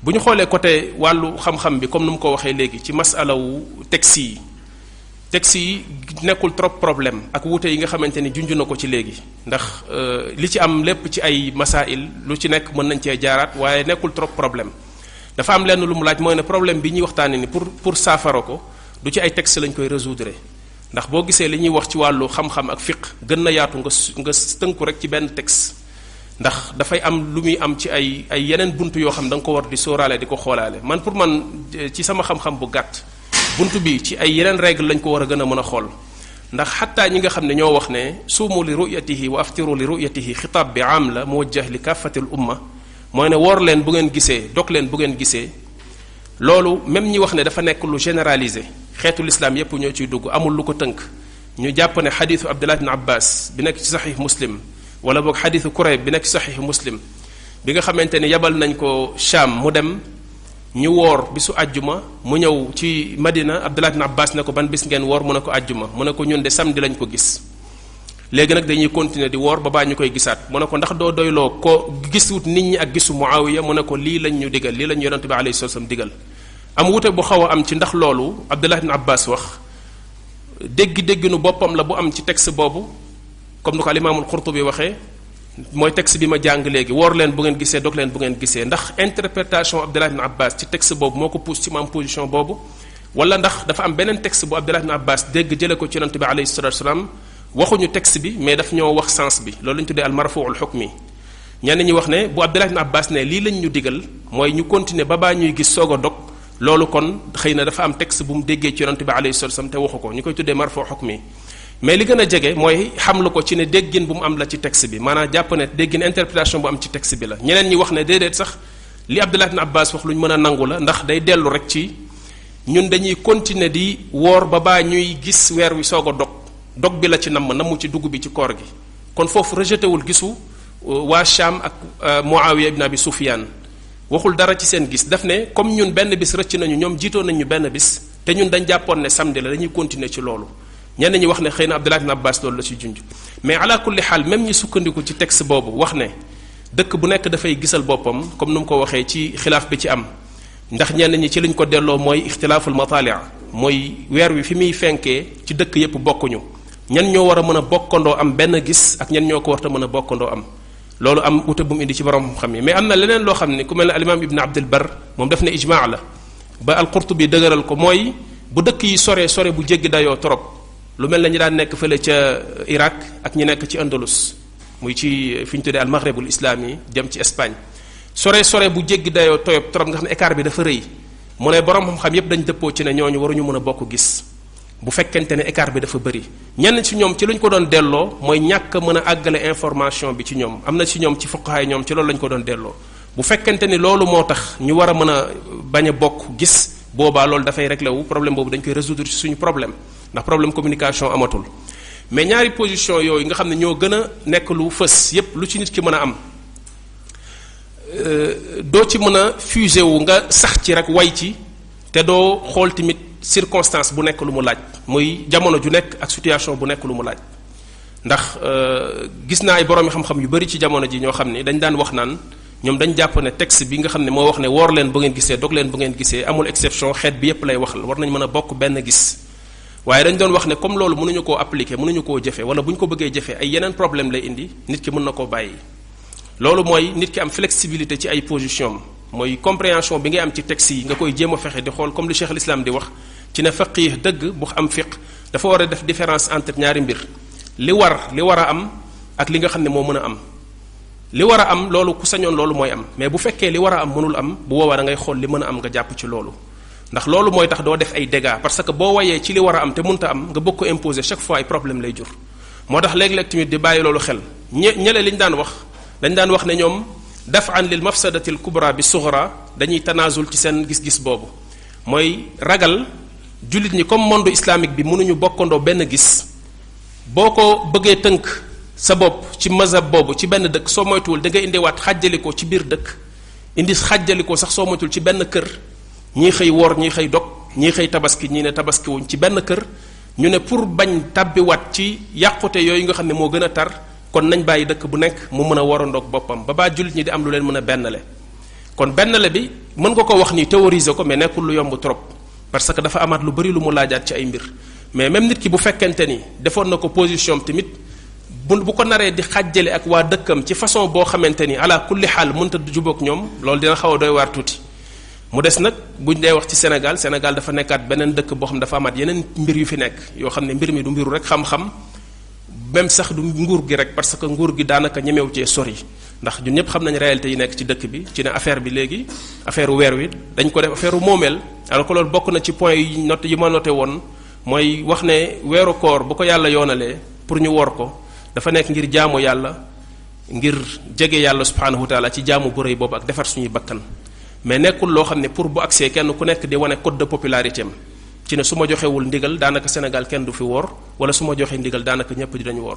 bu ñu xoolee côté wàllu xam-xam bi comme nu mu ko waxee léegi ci masala wu texte yi nekkul trop problème ak wuute yi nga xamante ni junj na ko ci léegi ndax li ci am lépp ci ay masail lu ci nekk mën nañ cee jaaraat waaye nekkul trop problème dafa am lenn lu mu laaj mooy ne problème bi ñuy waxtaane ni pour saafara ko du ci ay texte lañ koy résoudre ndax boo gisee li ñuy wax ci wàllu xam-xam ak fiqh gën na yaatu nga tënku rek ci benn texte ndax dafay am lu muy am ci ay yeneen buntu yoo xam da nga ko war di sóoraale di ko xoolaale man pour man ci sama xam-xam bu gàtt buntu bi ci ay yeneen règle lañ ko war a gën a mën a xool ndax xataa ñi nga xam ne ñoo wax ne suumu li ru'yatihi wa aftiru li ru'yatihi xitaab bi am la muwajjah li kaffatil umma mooy ne woor leen bu ngeen gisee dog leen bu ngeen gisee loolu même ñi wax ne dafa nekk lu généralisé xeetu lislaam yépp ñoo ciy dugg amul lu ko tënk ñu jàpp ne xadiisu Abdullah ibn Abbas bi nekk ci saxiix muslim wala boog xadiisu Kurayb bi nekk ci saxiix muslim bi nga xamante ni yabal nañ ko Sham mu dem ñu woor bisu àjjuma mu ñëw ci Madina Abdullah ibn Abbas ne ko ban bis ngeen woor mu ne ko àjjuma mu ne ko ñun de samedi lañ ko gis léegi nag dañuy continuer di woor ba baa ñu koy gisaat mu ne ko ndax doo doyloo ko gisut nit ñi ak gisu Muawiya mu ne ko lii lañ ñu digal lii lañ yonent bi alayhi salaam digal am wute bu xaw a am ci ndax loolu Abdullah ibn Abbas wax dégg-dégginu boppam la bu am ci texte boobu comme ni ko alimaamul Qurtubi waxee mooy texte bi ma jàng léegi woor leen bu ngeen gisee dog leen bu ngeen gisee ndax interprétation Abdullah ibn Abbas ci texte boobu moo ko pousse ci ma am position boobu wala ndax dafa am beneen texte bu Abdullah ibn Abbas dégg jële ko ci yonent bi alayhi salatu wasalam waxuñu texte bi mais daf ñoo wax sens bi loolu lañu tuddee al marfuul hukmi ñenn ñi wax ne bu Abdullah ibn Abbas ne lii lañ ñu digal mooy ñu continuer ba baa ñuy gis soog a dog loolu kon xëy na dafa am texte bu mu déggee ci yonent bi alayhi salatu wasalam te waxu ko ñu koy tuddee marfuul hukmi mais li gën a jege mooy xamlu ko ci ne déggin bu mu am la ci texte bi maanaam jàpp ne déggin interprétation bu am ci texte bi la ñeneen ñi wax ne déedéet sax li Abdullah ibn Abbas wax lu ñu mën a nangu la ndax day dellu rek ci ñun dañuy continuer di woor ba baa ñuy gis weer wi soog a dog bi la ci namm ci dugg bi ci koor gi kon foofu rejeté wul gisu waa Sham ak Muawiya ibn Abi Sufyan waxul dara ci seen gis daf ne comme ñun benn bis rëcc nañu ñoom jiitoon nañu benn bis te ñun dañ jàppoon ne samedi la dañuy continuer ci loolu ñenn ñi wax ne xëy na Abdullah ibn Abbas loolu la ci junj mais ala kulli xaal même ñi sukkandiku ci texte boobu wax ne dëkk bu nekk dafay gisal boppam comme nu mu ko waxee ci xilaaf bi ci am ndax ñenn ñi ci liñ ko delloo mooy ixtilaaful matali' mooy weer wi fi muy fenkee ci dëkk yépp bokkuñu ñan ñoo war a mën a bokkandoo am benn gis ak ñan ñoo ko war a mën a bokkandoo am loolu am ute bu mu indi ci borom xam yi mais am na leneen loo xam ne ku mel ne alimaam ibn Abdul Bar moom daf ne ijmaa la ba al-Qurtubi dëgëral ko mooy bu dëkk yi sore bu jéggi dayoo trop lu mel ne ñi daan nekk fële ca Irak ak ñi nekk ci Andalus muy ci fi ñu tuddee al maghribul islami jëm ci Espagne sore bu jéggi dayoo toyob trop nga xam ne écart bi dafa rëy mu ne borom xam-xam yépp dañ dëppoo ci ne ñooñu waruñu mën a bokk gis bu fekkente ne écart bi dafa bëri ñenn ci ñoom ci lañ ko doon delloo mooy ñàkk mën a àggale information bi ci ñoom am na ci ñoom ci fuqaha ñoom ci loolu lañ ko doon delloo bu fekkente ni loolu moo tax ñu war a mën a bañ a bokk gis boobaa loolu dafay réglé wu problème boobu dañ koy résoudre ci suñu problème ndax problème communication amatul mais ñaari position yooyu nga xam ne ñoo gën a nekk lu fës yépp lu ci nit ki mën a am doo ci mën a fusé wu nga sax ci rek way ci te doo xool tamit circonstance bu nekk lu mu laaj muy jamono ju nekk ak situation bu nekk lu mu laaj ndax gis naa ay boroomi xam-xam yu bari ci jamono ji ñoo xam ne dañ daan wax naan ñoom dañ jàpp ne texte bi nga xam ne moo wax ne woor leen bu ngeen gisee dog leen bu ngeen gisee amul exception xeet bi yépp lay waxal war nañ mën a bokk benn gis waaye dañ doon wax ne comme loolu mënuñu koo appliquer mënuñu koo jëfe wala bu ñu ko bëggee jëfe ay yeneen problème lay indi nit ki mën na koo bàyyi loolu mooy nit ki am flexibilité ci ay position mooy compréhension bi ngay am ci texte yi nga koy jéem a fexe di xool comme li Cheikh al-Islam di wax ci ne faqih dëgg bu am fiq dafa war a def différence entre ñaari mbir li war a am ak li nga xam ne moo mën a am li war a am loolu ku sañoon loolu mooy am mais bu fekkee li war a am mënul am bu boobaa da ngay xool li mën a am nga jàpp ci loolu ndax loolu mooy tax doo def ay dégâts parce que boo wayee ci li war a am te mënta am nga bëgg ko imposer chaque fois ay problème lay jur moo tax léeg-léeg tamit di bàyyi loolu xel ñële li ñu daan wax dañ daan wax ne ñoom daf'an lil mafsadati al kubra bi sughra dañuy tanazul ci seen gis-gis boobu mooy ragal jullit ñi comme monde islamique bi mënuñu bokkandoo benn gis boo ko bëggee tënk sa bopp ci mazhab boobu ci benn dëkk soo moytuwul da nga indiwaat xàjjalikoo ci biir dëkk indi xàjjalikoo sax soo moytuwul ci benn kër ñii xëy woor ñii xëy dog ñii xëy tabaski ñii ne tabaski wuñ ci benn kër ñu ne pour bañ tàbbiwaat ci yàqute yooyu nga xam ne moo gën a tar kon nañ bàyyi dëkk bu nekk mu mën a warandoog boppam ba baa jullit ñi di am lu leen mën a bennale kon bennale bi mën nga ko wax ni théoriser ko mais nekkul lu yomb trop parce que dafa amaat lu bari lu mu laajaat ci ay mbir mais même nit ki bu fekkente ni defoon na ko position tamit bu ko naree di xàjjale ak waa dëkkam ci façon boo xamante ni ala kulli xaal mënta jubóog ñoom loolu dina xaw a doy waar tuuti mu des nag buñ dee wax ci Sénégal dafa nekkaat beneen dëkk boo xam ne dafa amaat yeneen mbir yu fi nekk yoo xam ne mbir mi du mbiru rek xam-xam même sax du nguur gi rek parce que nguur gi daanaka ñemew cee sori ndax ñun ñëpp xam nañ réalité yi nekk ci dëkk bi ci ne affaire bi léegi affaire weer wi dañ ko def affaire moomeel alors que loolu bokk na ci point yi ma noté woon mooy wax ne weeru koor bu ko yàlla yoonalee pour ñu wor ko dafa nekk ngir jaamu yàlla ngir jege yàlla subhanahu wa taala ci jaamu bu rëy boobu ak defar suñuy bakkan mais nekkul loo xam ne pour bu accès kenn ku nekk di wane code de popularité am ci ne su ma joxewul ndigal daanaka Sénégal kenn du fi woor wala su ma joxee ndigal daanaka ñëpp dinañu woor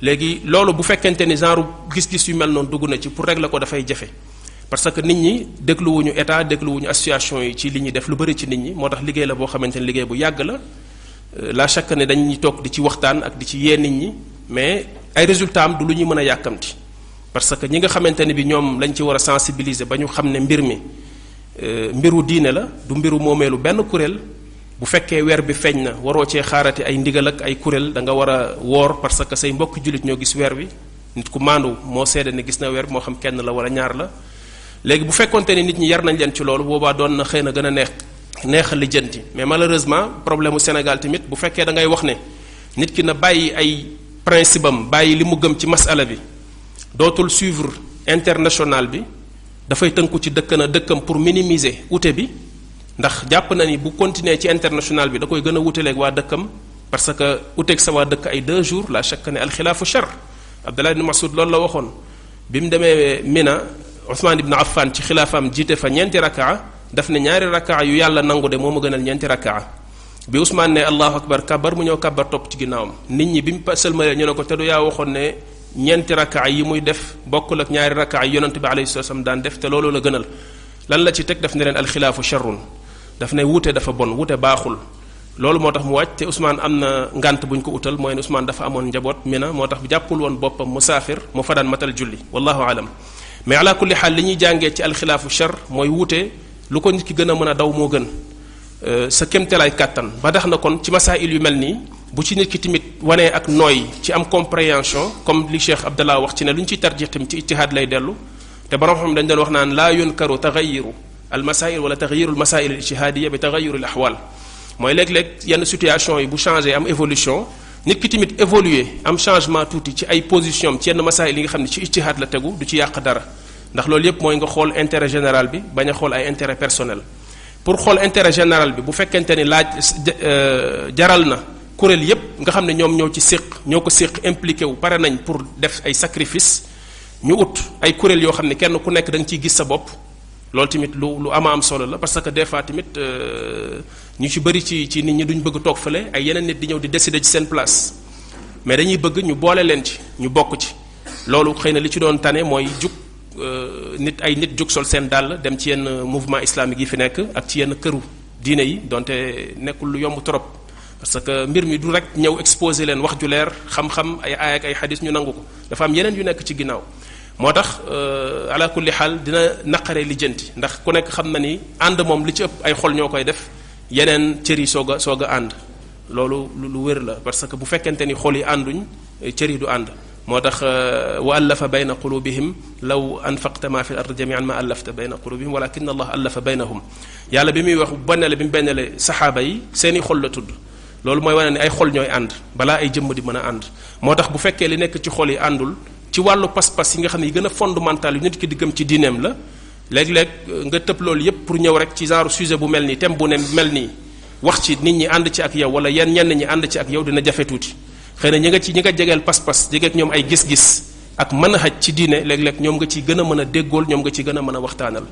léegi loolu bu fekkente ni genre gis-gis yu mel noonu dugg na ci pour régler ko dafay jafe parce que nit ñi dégluwuñu état dégluwuñu association yi ci li ñuy def lu bëri ci nit ñi moo tax liggéey la boo xamante ni liggéey bu yàgg la chaque ne dañuy toog di ci waxtaan ak di ci yee nit ñi mais ay résultats am du lu ñuy mën a yàkkamti parce que ñi nga xamante ne bi ñoom lañ ci war a sensibiliser ba ñu xam ne mbir mi mbiru diine la du mbiru moomeelu benn kuréel bu fekkee weer bi feeñ na waroo cee xaarati ay ndigal ak ay kuréel da nga war a woor parce que say mbokk jullit ñoo gis weer wi nit ku maandu moo seede ne gis na weer bi moo xam kenn la wala ñaar la léegi bu fekkonte ni nit ñi yar nañ leen ci loolu boobaa doon na xëy na gën a neex a lijjanti mais malheureusement problème mu Sénégal tamit bu fekkee da ngay wax ne nit ki na bàyyi ay principe am bàyyi li mu gëm ci masala bi dootul suivre international bi dafay tënku ci dëkkam pour minimiser ute bi ndax jàpp na ni bu continuer ci international bi da koy gën a wutaleeg waa dëkkam parce que uteeg sa waa dëkk ay 2 jours la chaque ne alxilaafu char Abdallah ibn Mas'ud loolu la waxoon bi mu demee Mina Ousmane ibn Affan ci xilaafaam jiite fa ñeenti rakaa daf ne ñaari rakaa yu yàlla nangu de moo ma gënal ñeenti rakaa bi Ousmane ne allahu akbar kabar mu ñëw kabar topp ci ginnaawam nit ñi bi mu sëlmalee ñu ne ko te du yaa waxoon ne ñeenti rakaa yi muy def bokkul ak ñaari rakaa yi yonent bi alayhi salaam daan def te loolu la gënal lan la ci teg daf ne leen alxilaafu charrun daf ne wute dafa bon wute baaxul loolu moo tax mu wàcc te Ousmane am na ngànt bu ñu ko utal mooy ne Ousmane dafa amoon njaboot Mina moo tax jàppul woon boppam musaafir mu fa daan matal julli wallahu alam mais ala kulli xaal li ñuy jàngee ci alxilaafu char mooy wute lu ko nit ki gën a mën a daw moo gën sa kémtelaay kàttan ba tax na kon ci masail yu mel nii bu ci nit ki tamit wanee ak nooy ci am compréhension comme li Cheikh Abdallah wax ci ne lu ñu ciy tarjix tamit ci ijtihaad lay dellu te borom xam dañ doon wax naan laa yunkaru taxayiru al masail wala taxayiru al masail al ijtihaadiya bi taxayuru al axwaal mooy léeg-léeg yenn situation yi bu changé am évolution nit ki tamit évoluer am changement tuuti ci ay position ci yenn masail yi nga xam ne ci ijtihaad la tegu du ci yàq dara ndax loolu yépp mooy nga xool intérêt général bi bañ a xool ay intérêt personnel pour xool intérêt général bi bu fekkente ni jaral na kuréel yépp nga xam ne ñoom ñoo ko séq impliqué wu pare nañ pour def ay sacrifice ñu ut ay kuréel yoo xam ne kenn ku nekk da nga ciy gis sa bopp loolu tamit lu ama am solo la parce que des fois tamit ñu ci bëri ci nit ñi duñ bëgg toog fële ay yeneen nit di ñëw di décider ci seen place mais dañuy bëgg ñu boole leen ci ñu bokk ci loolu xëy na li ci doon tane mooy jug ay nit jug sol seen dàll dem ci yenn mouvement islamique yi fi nekk ak ci yenn këru diine yi donte nekkul lu yomb trop parce que mbir mi du rek ñëw exposé leen wax ju leer xam-xam ay aaya ak ay xadis ñu nangu ko dafa am yeneen yu nekk ci ginnaaw moo tax ala kulli xaal dina naqaree lijjanti ndax ku nekk xam na ni ànd moom li ci ëpp ay xol ñoo koy def yeneen cër yi soog a ànd loolu lu wér la parce que bu fekkente ni xol yi ànduñ cër yi du ànd moo tax wa allafa bayna qulubihim law anfaqta ma fi l ard jamian ma allafta bayna qulubihim walakin allah allafa baynahum yàlla bi muy wax bennale bi mu bennale saxaaba yi seeni xol la tudd loolu mooy wane ne ay xol ñooy ànd balaa ay jëmm di mën a ànd moo tax bu fekkee li nekk ci xol yi àndul ci wàllu pas-pas yi nga xam ne yi gën a fondamental yu nit ki di gëm ci diineem la léeg-léeg nga tëb loolu yépp pour ñëw rek ci genre sujet bu mel nii thème bu ne mel nii wax ci nit ñi ànd ci ak yow wala ñenn ñi ànd ci ak yow dina jafe tuuti xëy na ñi nga jegeel pas-pas jegeek ñoom ay gis-gis ak mën a xaj ci diine léeg-léeg ñoom nga ci gën a mën a déggool ñoom nga ci gën a mën a waxtaanal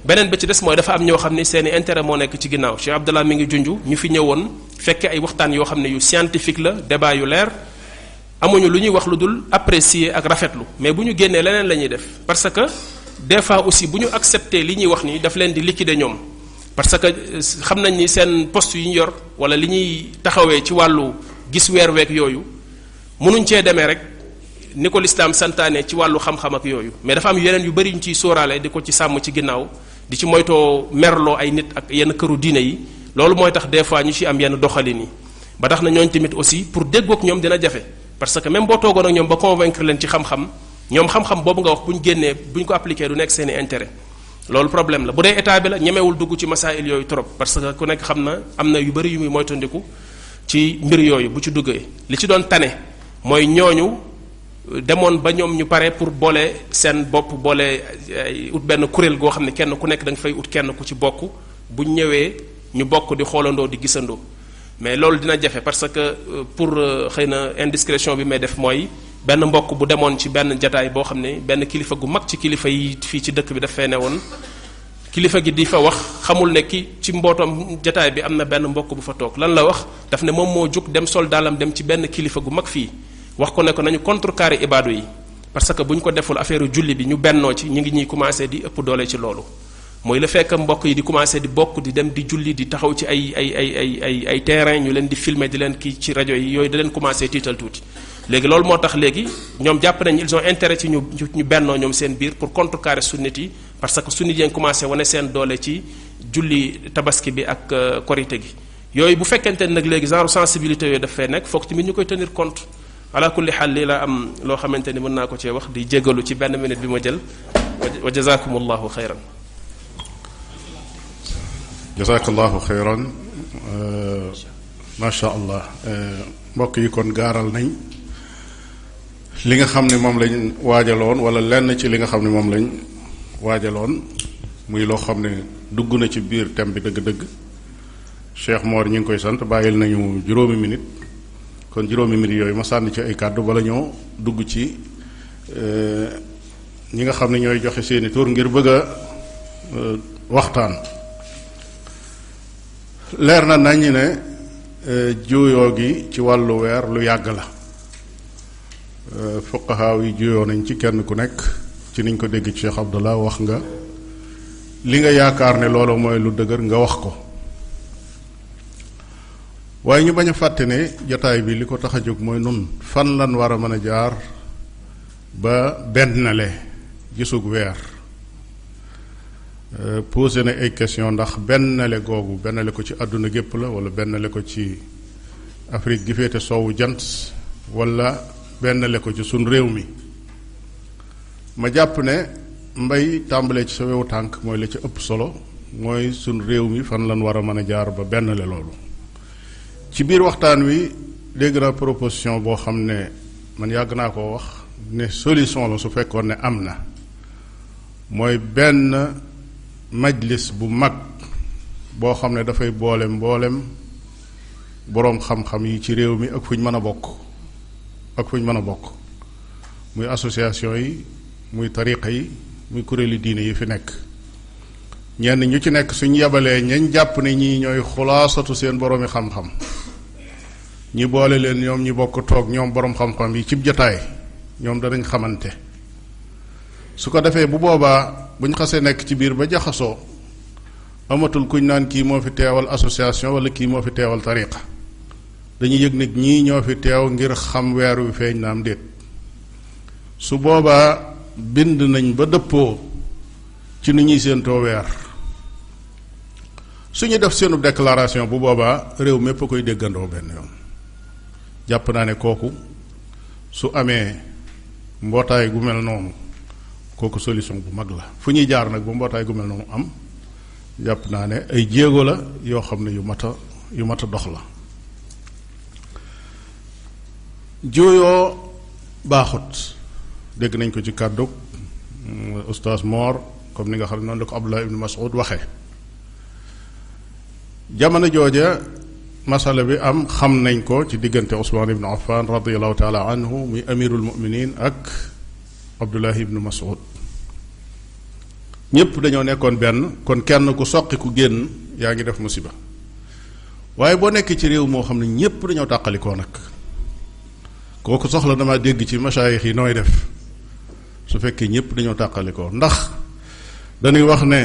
beneen ba ci des mooy dafa am ñoo xam ne seeni intérêt moo nekk ci ginnaaw Cheikh Abdallah mi ngi junju ñu fi ñëwoon fekke ay waxtaan yoo xam ne yu scientifique la débat yu leer amuñu lu ñuy wax lu dul apprécier ak rafetlu mais bu ñu génnee leneen la ñuy def parce que des fois aussi bu ñu accepter li ñuy wax nii daf leen di liquider ñoom parce que xam nañ ni seen poste yu ñu yor wala li ñuy taxawee ci wàllu gis weer week yooyu mënuñ cee demee rek ni ko lislaam santaane ci wàllu xam-xam ak yooyu mais dafa am yeneen yu bari ñu ciy sóoraale di ko ci sàmm ci ginnaaw di ci moytoo merloo ay nit ak yenn këru diine yi loolu mooy tax des fois ñu ci am yenn doxalin yi ba tax na ñooñ tamit aussi pour déggoog ñoom dina jafe parce que même boo toogoon ak ñoom ba convaincre leen ci xam-xam ñoom xam-xam boobu nga wax bu ñu génnee bu ñu ko appliqué du nekk seeni intérêt loolu problème la bu dee état bi la ñemewul dugg ci masail yooyu trop parce que ku nekk xam na am na yu bari yu muy moytandiku ci mbir yooyu bu ci duggee li ci doon tane mooy ñooñu demoon ba ñoom ñu pare pour boole seen bopp boole ut benn kuréel goo xam ne kenn ku nekk da nga fay ut kenn ku ci bokk bu ñu ñëwee ñu bokk di xoolandoo di gisandoo mais loolu dina jafe parce que pour xëy na indiscrétion bi may def mooy benn mbokk bu demoon ci benn jataay boo xam ne benn kilifa gu mag ci kilifa yi fii ci dëkk bi daf fee ne woon kilifa gi di fa wax xamul ne ki ci mbootoom jataay bi am na benn mbokk bu fa toog lan la wax daf ne moom moo jóg dem sol daalam dem ci benn kilifa gu mag fii wax ko ne ko nañu contrecarrer ibaadu yi parce que bu ñu ko deful affaire julli bi ñu bennoo ci ñu ngi ñuy commencé di ëpp doole ci loolu mooy le fekk mbokk yi di commencé di bokk di dem di julli di taxaw ci ay terrain ñu leen di filmer di leen kii ci rajo yi yooyu da leen commencé tiital tuuti léegi loolu moo tax léegi ñoom jàpp nañ ils ont intérêt ci ñu bennoo ñoom seen biir pour contrecarrer sunnit yi parce que sunnit yi commencé wane seen doole ci julli tabaski bi ak korite gi yooyu bu fekkente nag léegi genre sensibilité yooyu daf fee nekk foog tamit ñu koy tenir compte ala kulli xaal lii la am loo xamante ni mën naa ko cee wax di jégalu ci benn minute bi ma jël wa jazakumullahu xayran jazakallahu xayran macha allah mbokk yi kon gaaral nañ li nga xam ne moom lañ waajaloon wala lenn ci li nga xam ne moom lañ waajaloon muy loo xam ne dugg na ci biir thème bi dëgg-dëgg Cheikh Mor ñu ngi koy sant bàyyil nañu juróomi minute kon juróomi minute yooyu ma sànni ci ay kàddu bala ñoo dugg ci ñi nga xam ne ñooy joxe seeni tur ngir bëgg a waxtaan leer na nañ ne juyoo gi ci wàllu weer lu yàgg la fuqahaa yi juyoo nañ ci kenn ku nekk ci niñ ko dégg ci Cheikh Abdallah wax nga li nga yaakaar ne loolu mooy lu dëgër nga wax ko waaye ñu bañ a fàtte ne jotaay bi li ko tax a jóg mooy nun fan lan war a mën a jaar ba bennale gisug weer posé na ay question ndax bennale googu bennale ko ci àdduna gépp la wala bennale ko ci Afrique gi féete soowu jant wala bennale ko ci sun réew mi ma jàpp ne mbay tàmbalee ci sa wewu tànk mooy la ci ëpp solo mooy sun réew mi fan lan war a mën a jaar ba bennale loolu ci biir waxtaan wi dégg naa proposition boo xam ne man yàgg naa koo wax ne solution la su fekkoon ne am na mooy benn majlis bu mag boo xam ne dafay boole mboolem boroom xam-xam yi ci réew mi ak fu ñu mën a bokk ak fu ñu mën a bokk muy association yi muy tariqa yi muy kuréeli diine yi fi nekk ñenn ñu ci nekk suñ yebalee ñañ jàpp ne ñii ñooy xulaasatu seen boroomi xam-xam ñi boole leen ñoom ñi bokk toog ñoom boroom xam-xam yi cib jotaay ñoom danañ xamante su ko defee bu boobaa bu ñu xasee nekk ci biir ba jaxasoo amatul kuñ naan kii moo fi teewal association wala kii moo fi teewal tariqa dañuy yëg nag ñii ñoo fi teew ngir xam weer wi feeñ na am déet su boobaa bind nañ ba dëppoo ci ni ñuy séentoo weer suñu def seenu déclaration bu boobaa réew mépp a koy déggandoo benn yoon jàpp naa ne kooku su amee mbootaay gu mel noonu kooku solution bu mag la fu ñuy jaar nag bu mbootaay gu mel noonu am jàpp naa ne ay jéego la yoo xam ne yu mat a dox la. jooyoo baaxut dégg nañ ko ci kàddu Oustaz Mor comme ni nga xam ne noonu la ko Abdullah ibn Mas'ud waxee jamono jooja masala bi am xam nañ ko ci diggante Usmaan ibn Affan radiallahu taala anhu muy amirul muminin ak Abdullah ibn Mas'ud ñépp dañoo nekkoon benn kon kenn ku soqi ku génn yaa ngi def musiba waaye boo nekk ci réew moo xam ne ñépp dañoo tàqalikoo nag kooku soxla dama dégg ci masaayix yi nooy def su fekkee ñépp dañoo tàqalikoo ndax dañuy wax ne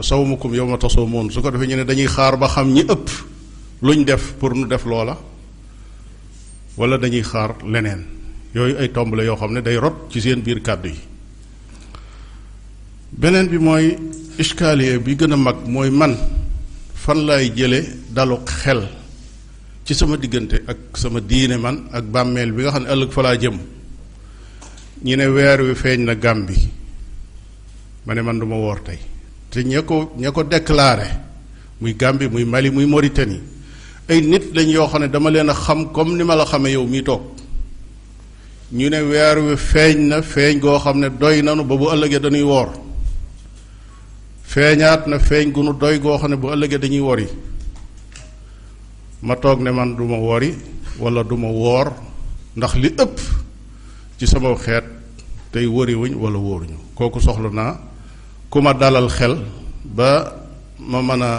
sawmukum yawma tasumuun su ko defee ñu ne dañuy xaar ba xam ñi ëpp luñ def pour nu def loola wala dañuy xaar leneen yooyu ay tomb la yoo xam ne day rot ci seen biir kàddu yi beneen bi mooy iskaaliye bi gën a mag mooy man fan laay jële dalu xel ci sama diggante ak sama diine man ak bàmmeel bi nga xam ne ëllëg fa laa jëm ñi ne weer wi feeñ na Gàmbi ma ne man du ma woor tey te ña ko déclaré muy Gàmbi muy Mali muy Mauritanie ay nit lañ yoo xam ne dama leen a xam comme ni ma la xamee yow mii toog ñu ne weer wi feeñ na feeñ goo xam ne doy nanu ba bu ëllëgee dañuy woor feeñaat na feeñ gu nu doy goo xam ne bu ëllëgee dañuy wori ma toog ne man duma wori wala duma woor ndax li ëpp ci sama xeet tey woriwuñ wala wóoruñu kooku soxla naa ku ma dalal xel ba ma mën a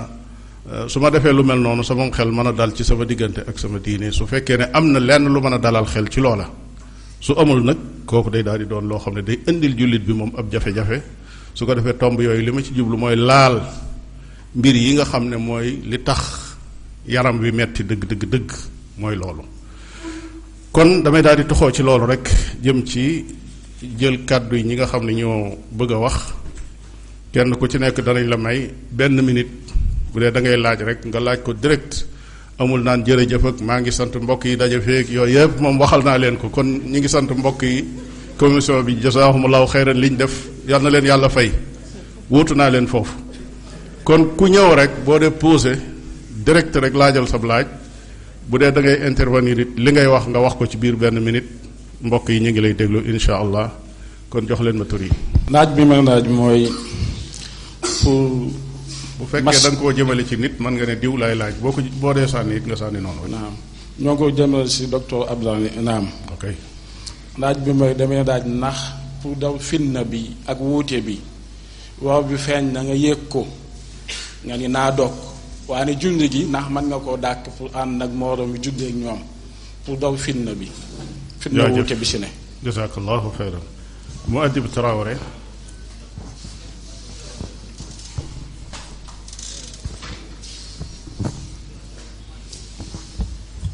su ma defee lu mel noonu sama xel mën a dal ci sama diggante ak sama diine su fekkee ne am na lenn lu mën a dalal xel ci loola su amul nag kooku day daal di doon loo xam ne day indil jullit bi moom ab jafe-jafe su ko defee tomb yooyu li ma ci jublu mooy laal mbir yi nga xam ne mooy li tax yaram wi metti dëgg mooy loolu kon damay daal di toxoo ci loolu rek jëm ci jël kàddu yi ñi nga xam ne ñoo bëgg a wax kenn ku ci nekk danañ la may benn minute bu dee da ngay laaj rek nga laaj ko direct amul naan jërëjëf ak maa ngi sant mbokk yi daje feek yooyu yëpp moom waxal naa leen ko kon ñi ngi sant mbokk yi commission bi jazaahumullahu xayran liñ def yal na leen yàlla fay wuutu naa leen foofu kon ku ñëw rek boo dee posé direct rek laajal sab laaj bu dee da ngay intervenir it li ngay wax nga wax ko ci biir benn minute mbokk yi ñu ngi lay déglu insha allah kon jox leen ma tur yi. laaj bi ma laaj mooy pour. bu fekkee da nga koo jëmale ci nit mën nga ne diw laay laaj boo dee sànni it nga sànni noonu. naam ñoo ngi ko jëmale si docteur Abdoulaye naam. ok laaj bi mooy damay laaj ndax pour daw fitna bi ak wuute bi waaw bi feeñ na nga yéeg ko nga ni naa dog waaye julli gi ndax mën nga koo dàkk pour ànd ak moroom bi julli ak ñoom pour daw fitna bi. fitna wuute bi si ne. jazakallahu xayran Muaddib Traoré.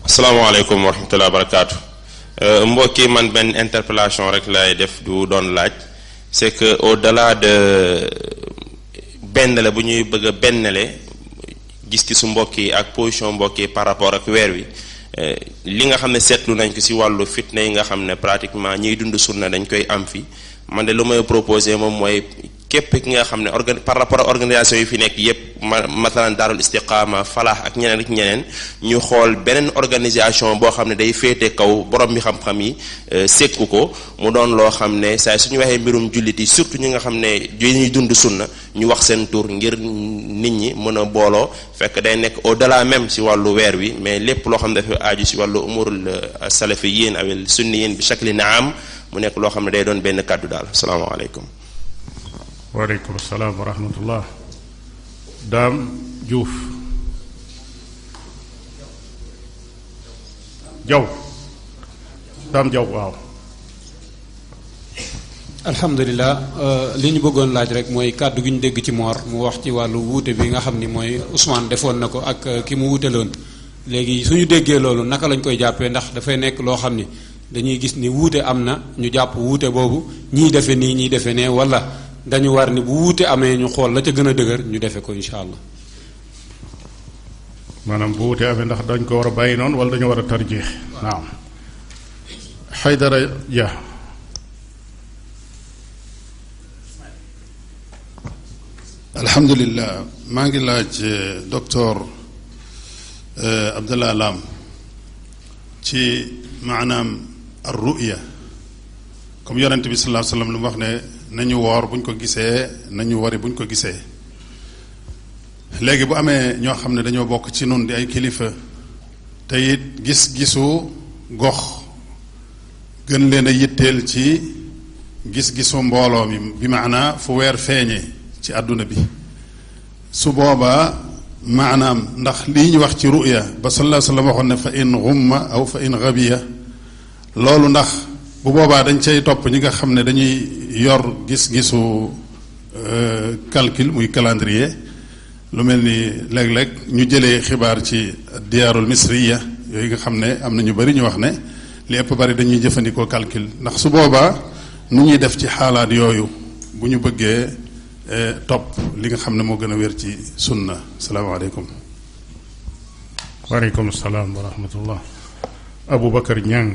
asalaamaaleykum wa rahmatulah wa barakaatu mbokki man benn interpellation rek lay def du doon laaj c'est que au-delà de bennale bu ñuy bëgg a bennale gis-gisu mbokk yi ak position mbokk yi par rapport ak weer wi li nga xam ne seetlu nañ ko ci wàllu fitna yi nga xam ne pratiquement ñiy dund sunna dañ koy am fi man de lu may proposé moom mooy képp ki nga xam ne par rapport ak organisation yi fi nekk yépp masalan Daarul Istiqaama Falaax ak ñeneen ak ñeneen ñu xool beneen organisation boo xam ne day féete kaw borom mi xam-xam yi sekku ko mu doon loo xam ne saa suñu waxee mbirum jullit yi surtout ñi nga xam ne ñuy dund sunna ñu wax seen tur ngir nit ñi mën a booloo fekk day nekk au delà même ci wàllu weer wi mais lépp loo xam ne dafa aaju ci wàllu umurul salafiyin awil sunniyin bi shakli naam mu nekk loo xam ne day doon benn kàddu daal asalaamaaleykum. waaleykum salaam wa rahmatullah. Daam Diouf Jaw Daam Jaw waaw. alhamdulilah li ñu bëggoon laaj rek mooy kàddu gi ñu dégg ci Mor mu wax ci wàllu wuute bi nga xam ni mooy Ousmane defoon na ko ak ki mu wuuteloon léegi suñu déggee loolu naka lañ koy jàppee ndax dafay nekk loo xam ni dañuy gis ni wuute am na ñu jàpp wuute boobu ñii defe nii ñii defe nee wala dañu war ni bu wuute amee ñu xool la ca gën a dëgër ñu defe ko insha allah. maanaam bu wutee amee ndax dañ ko war a bàyyi noonu wala dañu war a tarjeex. naam Haydara Dia. alhamdulillah maa ngi laaj docteur Abdallah Lam ci maanaam ar ruya comme yonent bi sallallahu alayhi wa sallam lu mu wax ne nañu woor buñ ko gisee nañu wari buñ ko gisee léegi bu amee ñoo xam ne dañoo bokk ci nun di ay kilifa te it gis-gisu gox gën leen a yitteel ci gis-gisu mbooloo mi bi maanaa fu weer feeñee ci àdduna bi su boobaa maanaam ndax lii ñu wax ci ruya ba sallallahu alayhi wa sallam waxoon ne fa in ghumma aw fa in ghabiya loolu ndax bu boobaa dañ cay topp ñi nga xam ne dañuy yor gis-gisu calcul muy calendrier lu mel ni léeg-léeg ñu jëlee xibaar ci diyaarul misriya yooyu nga xam ne am na ñu bari ñu wax ne li ëpp bari dañuy jëfandikoo calcul ndax su boobaa nu ñuy def ci xaalaat yooyu bu ñu bëggee topp li nga xam ne moo gën a wér ci sunna salaamaaleykum. waaleykum salaam wa rahmatullah. Aboubacar Niang.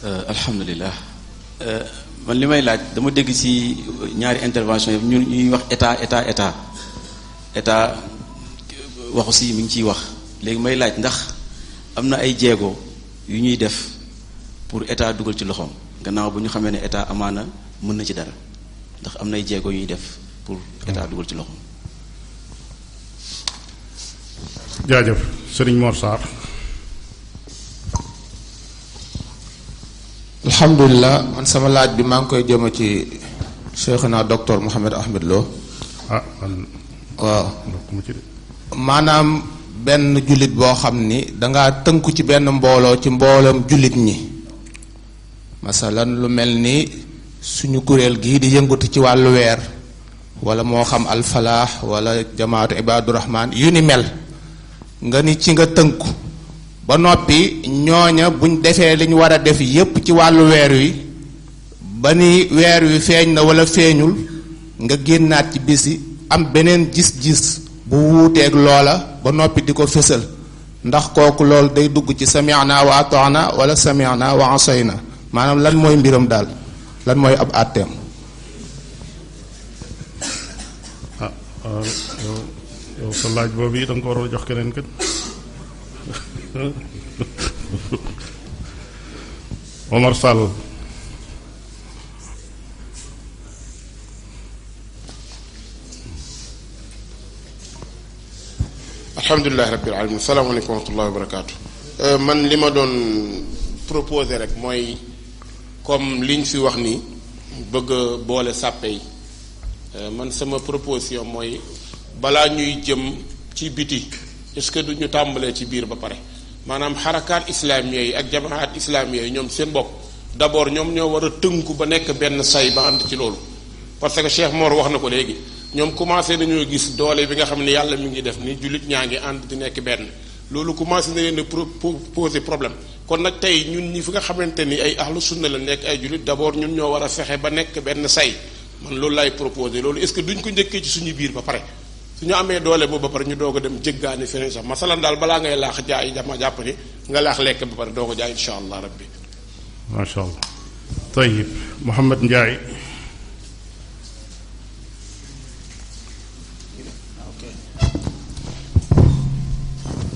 alhamdulilah man li may laaj dama dégg ci ñaari intervention yi ñuy wax état waxu si mi ngi ciy wax léegi may laaj ndax am na ay jéego yu ñuy def pour état dugal ci loxoom gannaaw bu ñu xamee ne état amaana mën na ci dara ndax am na ay jéego yu ñuy def pour état dugal ci loxoom. jaajëf Serigne Mor Sarr. alhamdulilah man sama laaj bi maa ngi koy jëma ci Cheikhna docteur Mouhamed Ahmed Lo. man waaw maanaam benn jullit boo xam ni dangaa tënku ci benn mbooloo ci mboolam jullit ñi masalan lu mel ni suñu kuréel gii di yëngatu ci wàllu weer wala moo xam alfalaax wala jamaatu ibadurahman yu ni mel nga ni ci nga tënku ba noppi ñooña buñ defee li ñu war a def yépp ci wàllu weer wi ba ni weer wi feeñ na wala feeñul nga génnaat ci bisi am beneen gis-gis bu wuuteeg loola ba noppi di ko fësal ndax kooku loolu day dugg ci sami'na wa ata'na wala sami'na wa asayna maanaam lan mooy mbiram daal lan mooy ab àtteem. yow sa laaj boobu yi da nga ko war a jox keneen kat Omar Sall. alhamdulilah rabbil alamin salaamaaleykum wa rahmatullahi wa barakaatu. man li ma doon proposé rek mooy comme liñ fi wax ni bëgg a boole sàppe yi man sama proposition mooy balaa ñuy jëm ci biti est-ce que du ñu tàmbalee ci biir ba pare maanaam xarakaat islaamiya yi ak jamaat islaamiya yi ñoom seen bopp d'abord ñoom ñoo war a tënku ba nekk benn say ba ànd ci loolu parce que Cheikh Mor wax na ko léegi ñoom commencé nañoo gis doole bi nga xam ne yàlla mi ngi def ni jullit ñaa ngi ànd di nekk benn loolu commencé na leen a poser problème kon nag tey ñun ñi fi nga xamante ni ay ahlu sunna la nekk ay jullit d'abord ñun ñoo war a fexe ba nekk benn say man loolu laay proposé loolu est-ce que duñ ko njëkkee ci suñu biir ba pare su ñu amee doole boobu ba pare ñu doog a dem jéggaani feneen sax masalan daal balaa ngay laax jaay dama jàpp ni nga laax lekk ba pare doo ko jaay insha allah rabbi. macha allah. tayib Mouhamed Ndiaye.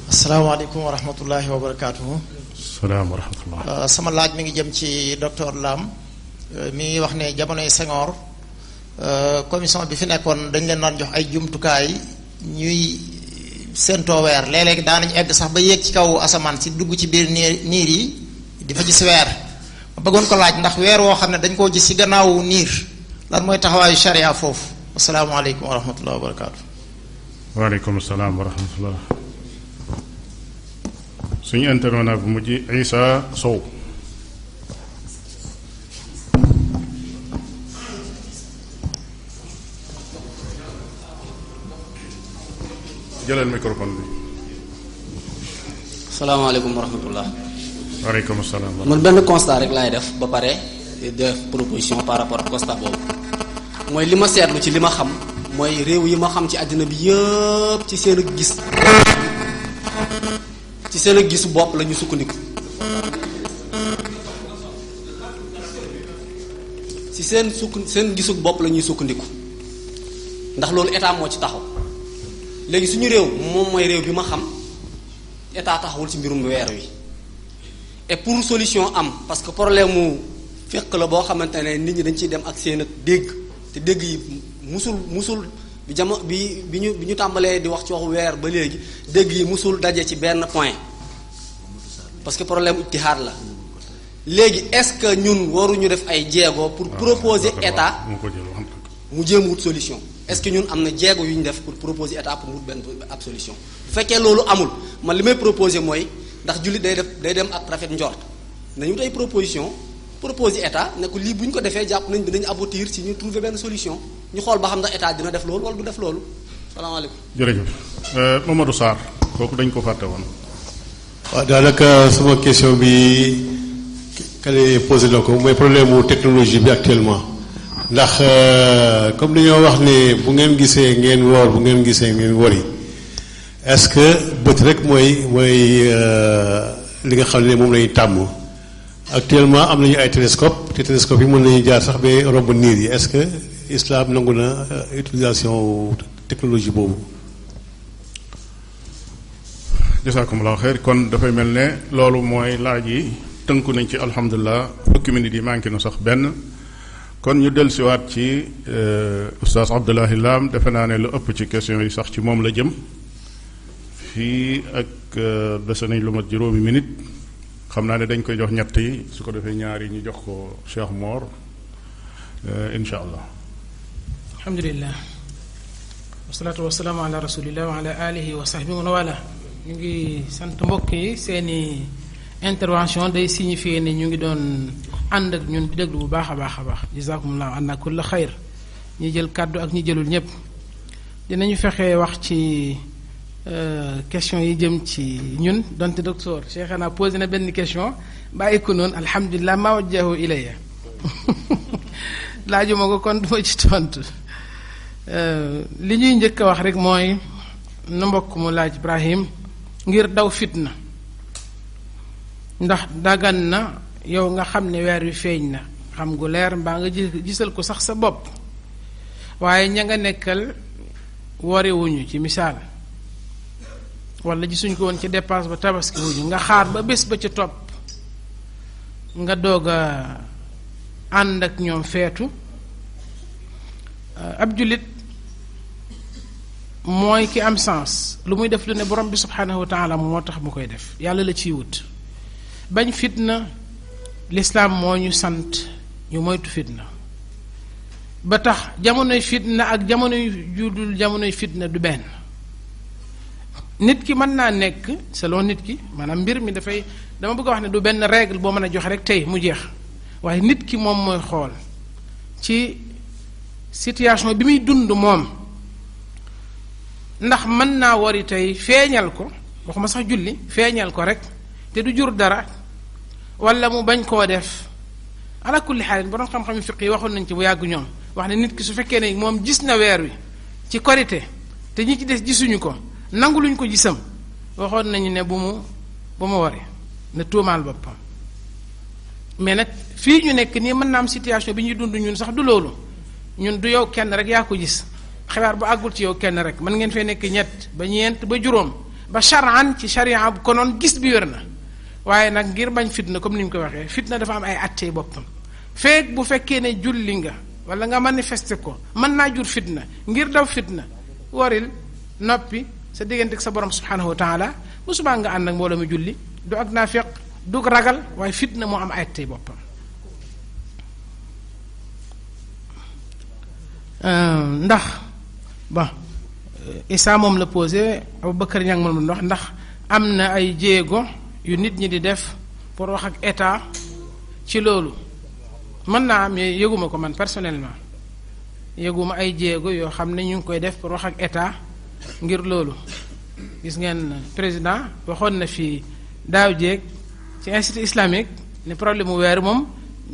asalaamaaleykum wa rahmatullahi wa barakaatuhu. salaam wa rahmatullah. sama laaj mi ngi jëm ci docteur Lam mi ngi wax ne jamonoy Senghor commission bi fi nekkoon dañ leen daan jox ay jumtukaay ñuy séentoo weer léeg-léeg daanañu egg sax ba yéeg ci kaw asamaan si dugg ci biir niir yi di fa gis weer ma bëggoon ko laaj ndax weer woo xam ne dañ koo gis ci gannaawu niir lan mooy taxawaayu sharia foofu asalaamaaleykum wa rahmatullah wa barakaatu. waaleykum salaam wa rahmatullah. suñu intervenant bu mujj Issa Sow. jëlal microphone bi. salaamaaleykum wa rahmatullah. waaleykum salaam. man benn constat rek laay def ba pare def proposition par rapport ak constat boobu mooy li ma seetlu ci li ma xam mooy réew yi ma xam ci àddina bi yëpp ci seen gisu bopp la ñu sukkandiku ci seen gisu bopp la ñuy sukkandiku ndax loolu état moo ci taxaw léegi suñu réew moom mooy réew bi ma xam état taxawul ci mbirum weer wi et pour solution am parce que problème mu fekk la boo xamante ne nit ñi dañ ciy dem ak seen ak dégg te dégg yi musul bi ñu tàmbalee di wax ci waxu weer ba léegi dégg yi musul daje ci benn point parce que problème ijtihaad la léegi est-ce que ñun waruñu def ay jéego pour proposer état mu jéem wut solution est-ce que ñun am na jéego yu ñu def pour proposer état pour wut benn ab solution bu fekkee loolu amul man li may proposer mooy ndax jullit day dem ak rafet njort nañu wut ay proposition proposer état ne ko lii bu ñu ko defee jàpp nañ dinañ aboutir si ñu trouver benn solution ñu xool ba xam ndax état dina def loolu wala du def loolu salaamaaleykum. jërëjëf Mamadou Sarr kooku dañ ko fàtte woon. waaw daanaka sama question bi kale posé na ko mooy problème mu technologie bi actuellement ndax comme dañoo wax ne bu ngeen gisee ngeen woor bu ngeen gisee ngeen wori est-ce que bët rek mooy li nga xam ne moom lañuy tàmm actuellement am nañu ay télescope te télescope yi mën nañu jaar sax ba romb niir yi est-ce que islam nangu na utilisation technologie boobu. jazakumullahu xeer kon dafay mel ne loolu mooy laaj yi tënku nañ ci alhamdulilah fukki minutes yi manqué na sax benn kon ñu dellusiwaat ci oustaz Abdoulahi Lam defe naa ne lu ëpp ci question yi sax ci moom la jëm fii ak dese nañ lu mat juróomi minute xam naa ne dañ koy jox ñett yi su ko defee ñaar yi ñu jox ko Cheikh Mor incha allah. alhamdulilah wasalaatu wasalaamu ala rasulillah wa ala alihi wa sahbihi wa wala ñu ngi sant mbokk yi seeni intervention day signifier ne ñu ngi doon ànd ak ñun di déglu bu baax a baax a baax jazakumullahu anna kulla xayr ñi jël kàddu ak ñi jëlul ñëpp dinañu fexe wax ci question yi jëm ci ñun donte docteur Cheikhana posé na benn question bàyyi ko noonu alhamdulilah ma wajjahu ilayya laajuma ko kon duma ci tontu li ñuy njëkk a wax rek mooy na mbokk mu laaj Ibrahim ngir daw fitna ndax dagan na yow nga xam ne weer wi feeñ na xam gu leer mbaa nga gisal ko sax sa bopp waaye ña nga nekkal wariwuñu ci misaal wala gisuñ ko woon ci dépense ba tabaski wuñu nga xaar ba bés ba ca topp nga doog a ànd ak ñoom feetu ab jullit mooy ki am sens lu muy def lu ne borom bi subhanahu wa taala moo tax mu koy def yàlla la ciy wut bañ fitna lislaam moo ñu sant ñu moytu fitna ba tax jamonoy fitna ak jamonoy judul jamonoy fitna du benn nit ki mën naa nekk selon nit ki maanaam mbir mi dafay dama bëgg a wax ne du benn règle boo mën a joxe rek tey mu jeex waaye nit ki moom mooy xool ci situation bi muy dund moom ndax mën naa wari tey feeñal ko waxuma sax julli feeñal ko rek te du jur dara wala mu bañ koo def ala kulli xaalin borom xam-xam fiq yi waxoon nañ ci bu yàgg ñoom wax ne nit ki su fekkee ne moom gis na weer wi ci korite te ñi ci des gisuñu ko nangu luñ ko gisam waxoon nañu ne bu mu wari ne tuumaal boppam mais nag fii ñu nekk nii mën naa am situation bi ñuy dund ñun sax du loolu ñun du yow kenn rek yaa ko gis xibaar bu àggul ci yow kenn rek mën ngeen fee nekk ñett ba ñeent ba juróom ba charan ci charia bu konoon gis bi wér na waaye nag ngir bañ fitna comme ni ñu ko waxee fitna dafa am ay attey boppam feek bu fekkee ne julli nga wala nga manifester ko mën naa jur fitna ngir daw fitna waril noppi sa diggante ak sa borom subhanahu wa taala bu subaa nga ànd ak mbooloo mi julli du ak naafiq du ragal waaye fitna moo am ay attey boppam ndax ba Issa moom la posé Aboubacar Niang moom la wax ndax am na ay jéego yu nit ñi di def pour wax ak état ci loolu mën naa am yëguma ko man personnellement yëguma ay jéego yoo xam ne ñu ngi koy def pour wax ak état ngir loolu gis ngeen président waxoon na fi daaw jéeg ci institut islamique ne problème mu weer moom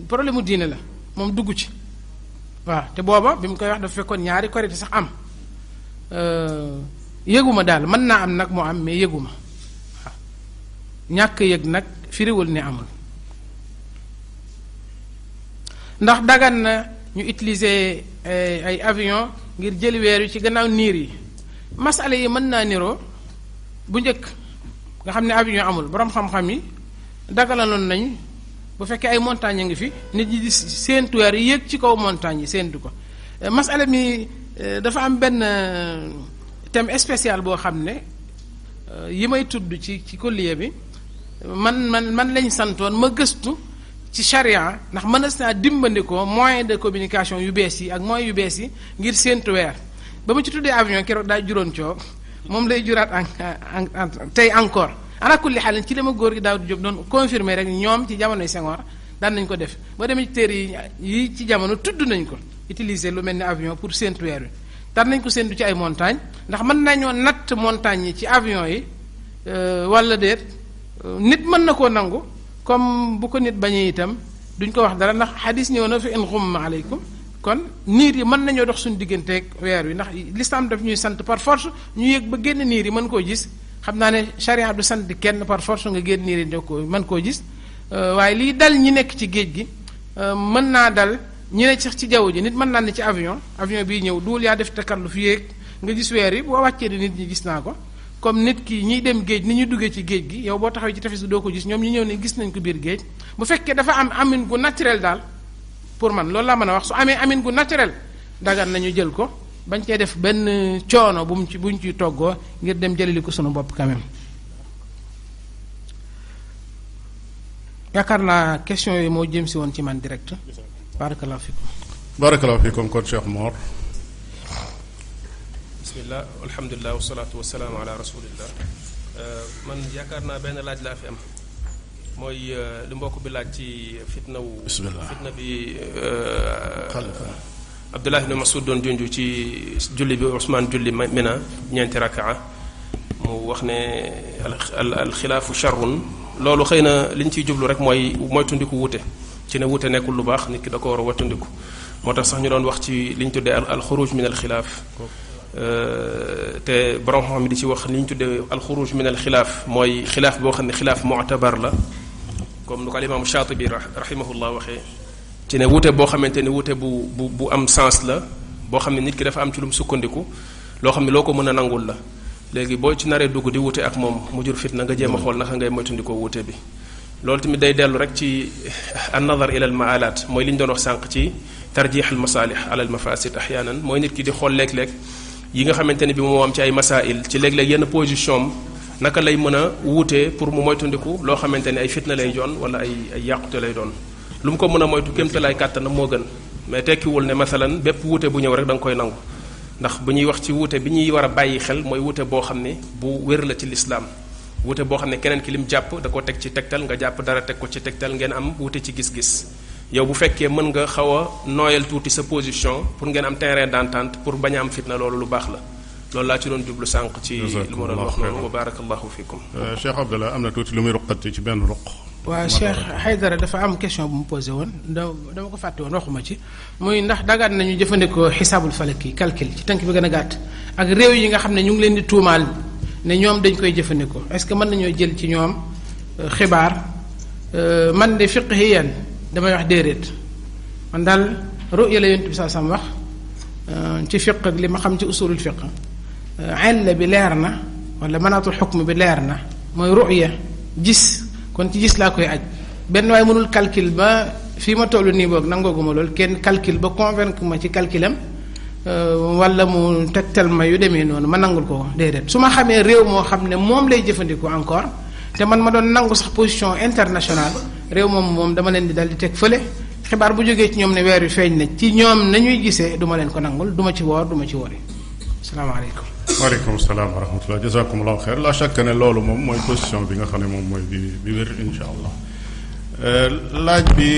problème mu diine la moom dugg ci waaw te booba bi mu koy wax dafa fekkoon ñaari korité sax am yëguma daal mën naa am nag moo am mais yëguma waaw ñàkk yëg nag firiwul ne amul ndax dagan na ñu utiliser ay avion ngir jëli weer wi ci gannaaw niir yi masala yi mën naa niroo bu njëkk nga xam ne avion amul boroom xam-xam yi dagalanoon nañ bu fekkee ay montagnes a ngi fi nit ñi di séentu weer yi yéeg ci kaw montagnes yi séentu ko masala mi dafa am benn thème spécial boo xam ne yi may tudd ci collier bi man lañ santoon ma gëstu ci charia ndax mënees naa dimbandikoo moyen de communication yu bees yi ak moyens yu bees yi ngir séentu weer ba ma ci tuddee avion keroog daa juróon coow moom lay juraat tey encore ala kulli xaal ci li ma góor gi daaw di jóg doon confirmer rek ñoom ci jamonoy Senghor daan nañ ko def boo demee ci téere yi ci jamono tudd nañ ko utiliser lu mel ni avion pour séentu weer wi daan nañ ko séentu ci ay montagne ndax mën nañoo natt montagne yi ci avion yi wala déet nit mën na koo nangu comme bu ko nit bañee itam duñ ko wax dara ndax xadis ñëw na fi in xumma aleykum kon niir yi mën nañoo dox suñu digganteeg weer wi ndax l'islam daf ñuy sant par force ñu yëg ba génn niir yi mën koo gis xam naa ne charia du sant kenn par force nga génn niir yi ko mën koo gis waaye liy dal ñi nekk ci géej gi mën naa dal ñi ne sax ci jaww ji nit mën naa ne ci avion bii ñëw duul yaa def takallu fi yéeg nga gis weer yi boo wàccee di nit ñi gis naa ko comme nit ki ñiy dem géej ni ñu duggee ci géej gi yow boo taxawee ci tefes gi doo ko gis ñoom ñi ñëw ne gis nañ ko biir géej bu fekkee dafa am amin gu naturel daal pour man loolu laa mën a wax su amee amin gu naturel dagan nañu jël ko bañ cee def benn coono buñ ciy toggoo ngir dem jëlali ko sunu bopp quand même yaakaar naa question yooyu moo jëm si woon ci man direct barakallahu fikum barakallahu fikum kon Cheikh Mor bismillah alhamdulilah wasalaatu wasalaamu ala rasulillah man yaakaar naa benn laaj laa fi am mooy li mbokk bi laaj ci fitna bi Abdullah ibn Mas'ud doon junju ci julli bi Ousmane julli Mina ñeenti rakaa mu wax ne al xilaafu charrun loolu xëy na li ñu ciy jublu rek mooy moytundiku wute ci ne wute nekkul lu baax nit ki da ko war a wattundiku moo tax sax ñu doon wax ci li ñu tuddee al xuruj min al xilaaf te borom xam-xam di ci wax li ñu tuddee al xuruj min al xilaaf mooy xilaaf boo xam ne xilaaf mu'tabar la comme nu ko al imaamu Shaatibi rahimahullah waxee ci ne wute boo xamante ne wute bu am sens la boo xam ne nit ki dafa am ci lu mu sukkandiku loo xam ne loo ko mën a nangul la léegi boo ci naree dugg di wute ak moom mu jur fitna nga jéem a xool naka ngay moytandikoo wute bi loolu tamit day dellu rek ci an nazar ila al maalaat mooy li ñu doon wax sànq ci tarjix al masalih ala al mafasid ahyaanan mooy nit ki di xool léeg-léeg yi nga xamante ne bi moo am ci ay masail ci léeg-léeg yenn position naka lay mën a wuute pour mu moytandiku loo xamante ne ay fitna lay doon wala ay yàqute lay doon lu mu ko mën a moytu kéemtalaay kàttanam moo gën mais tekkiwul ne masalan bépp wuute bu ñëw rek da nga koy nangu ndax bu ñuy wax ci wuute bi ñuy war a bàyyi xel mooy wuute boo xam ne bu wér la ci lislaam wuute boo xam ne keneen ki lim jàpp da ko teg ci tegtal nga jàpp dara teg ko ci tegtal ngeen am wuute ci gis-gis yow bu fekkee mën nga xaw a nooyal tuuti sa position pour ngeen am terrain d'entente pour bañ a am fitna loolu lu baax la loolu laa ci doon jublu sànq ci lu ma doon wax noonu wa barakallahu fikum Cheikh Abdallah am na tuuti lu muy ruqati ci benn ruq waaw Cheikh Haydara dafa am question bu mu posé woon dama ko fàtte woon waxuma ci muy ndax dagaat nañu jëfandikoo xisaabul falaki calcul ci tënk bi gën a gàtt ak réew yi nga xam ne ñu ngi leen di tuumaal ne ñoom dañ koy jëfandikoo est-ce que mën nañoo jël ci ñoom xibaar man de fiqhiyan damay wax déedéet man daal ruya la yonent bi saa sam wax ci fiq ak li ma xam ci usulul fiq illa bi leer na wala manaatul xukm bi leer na mooy ruya gis kon ci gis laa koy aj benn waaye mënul calcul ba fii ma toll nii boog nangooguma loolu kenn calcul ba convaincre ma ci calculam wala mu tegtal ma yu demee noonu ma nangul ko déedéet su ma xamee réew moo xam ne moom lay jëfandikoo encore te man ma doon nangu sax position internationale réew moom dama leen di dal di teg fële xibaar bu jógee ci ñoom ne weer wi feeñ na ci ñoom nañuy gisee duma leen ko nangul duma ci woor duma ci wori asalaamaaleykum waaleykum salaam wa rahmatullah jazakumullahu xeer la chaque ne loolu moom mooy position bi nga xam ne moom mooy bi wér insha allah laaj bi